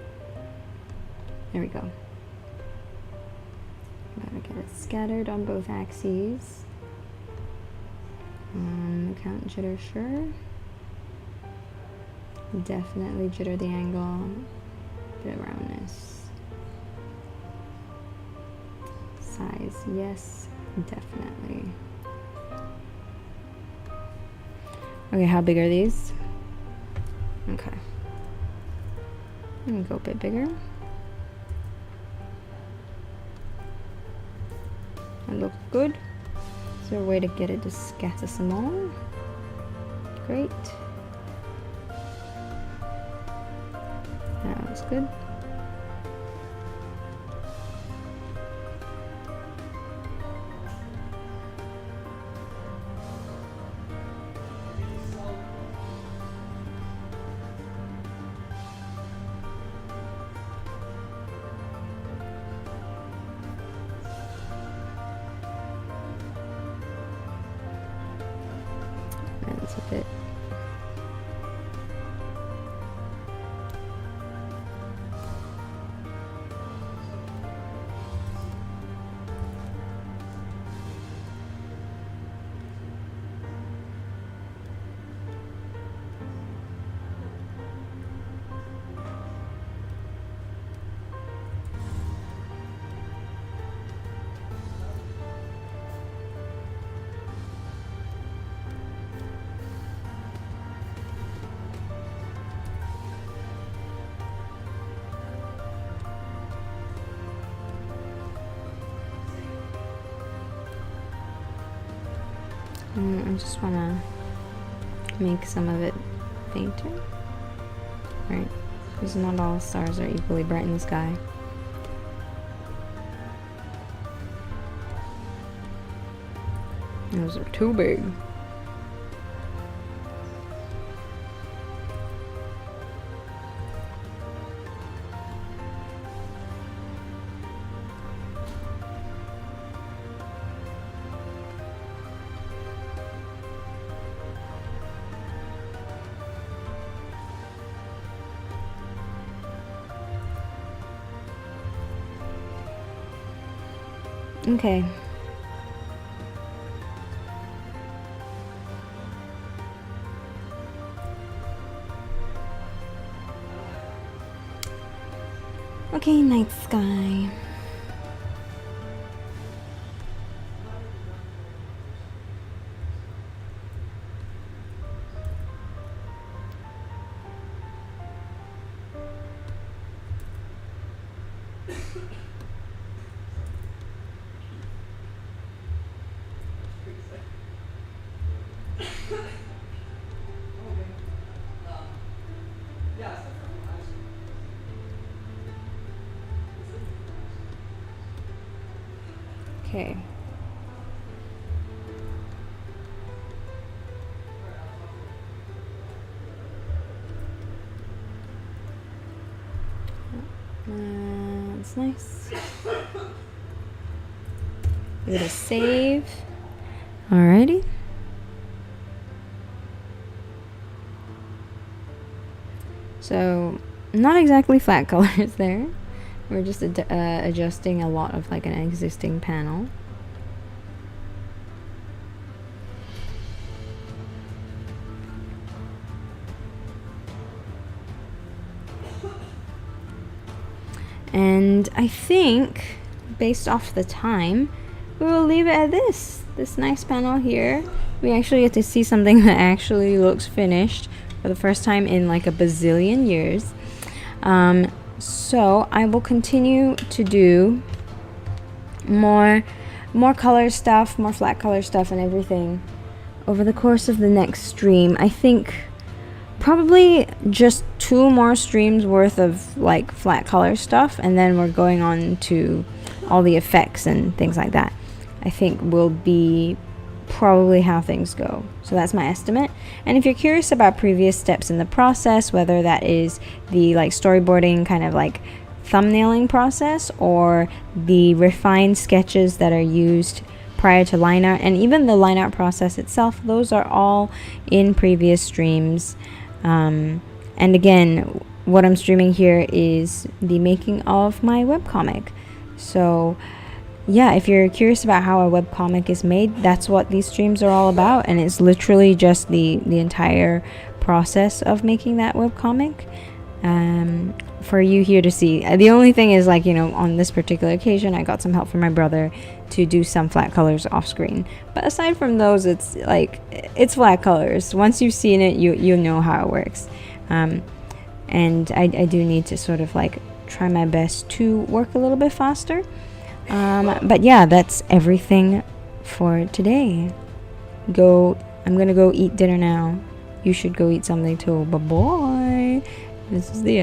There we go. Gotta get it scattered on both axes. Count jitter, sure. Definitely jitter the angle. Bit of roundness. Size, yes, definitely. Okay, how big are these? Okay. I'm gonna go a bit bigger. That looks good. Is there a way to get it to scatter some more? Great. That looks good. It's a bit. I just want to make some of it fainter. Right, because not all stars are equally bright in the sky. Those are too big. Okay. Okay, night sky. Okay. That's nice. Give it a save. Alrighty. So, not exactly flat colors there. We're just adjusting a lot of like an existing panel. And I think, based off the time, we will leave it at this nice panel here. We actually get to see something that actually looks finished for the first time in like a bazillion years. So I will continue to do more color stuff, more flat color stuff and everything over the course of the next stream. I think probably just 2 more streams worth of like flat color stuff, and then we're going on to all the effects and things like that. I think will be probably how things go. So that's my estimate. And if you're curious about previous steps in the process, whether that is the like storyboarding kind of like thumbnailing process or the refined sketches that are used prior to line art, and even the line art process itself, those are all in previous streams. And again, what I'm streaming here is the making of my webcomic. So yeah, if you're curious about how a webcomic is made, that's what these streams are all about, and it's literally just the entire process of making that webcomic for you here to see. The only thing is, like, you know, on this particular occasion I got some help from my brother to do some flat colors off screen, but aside from those, it's like, it's flat colors. Once you've seen it, you know how it works. And I do need to sort of like try my best to work a little bit faster. But yeah, that's everything for today. I'm gonna go eat dinner now. You should go eat something too. Bye bye. This is the end.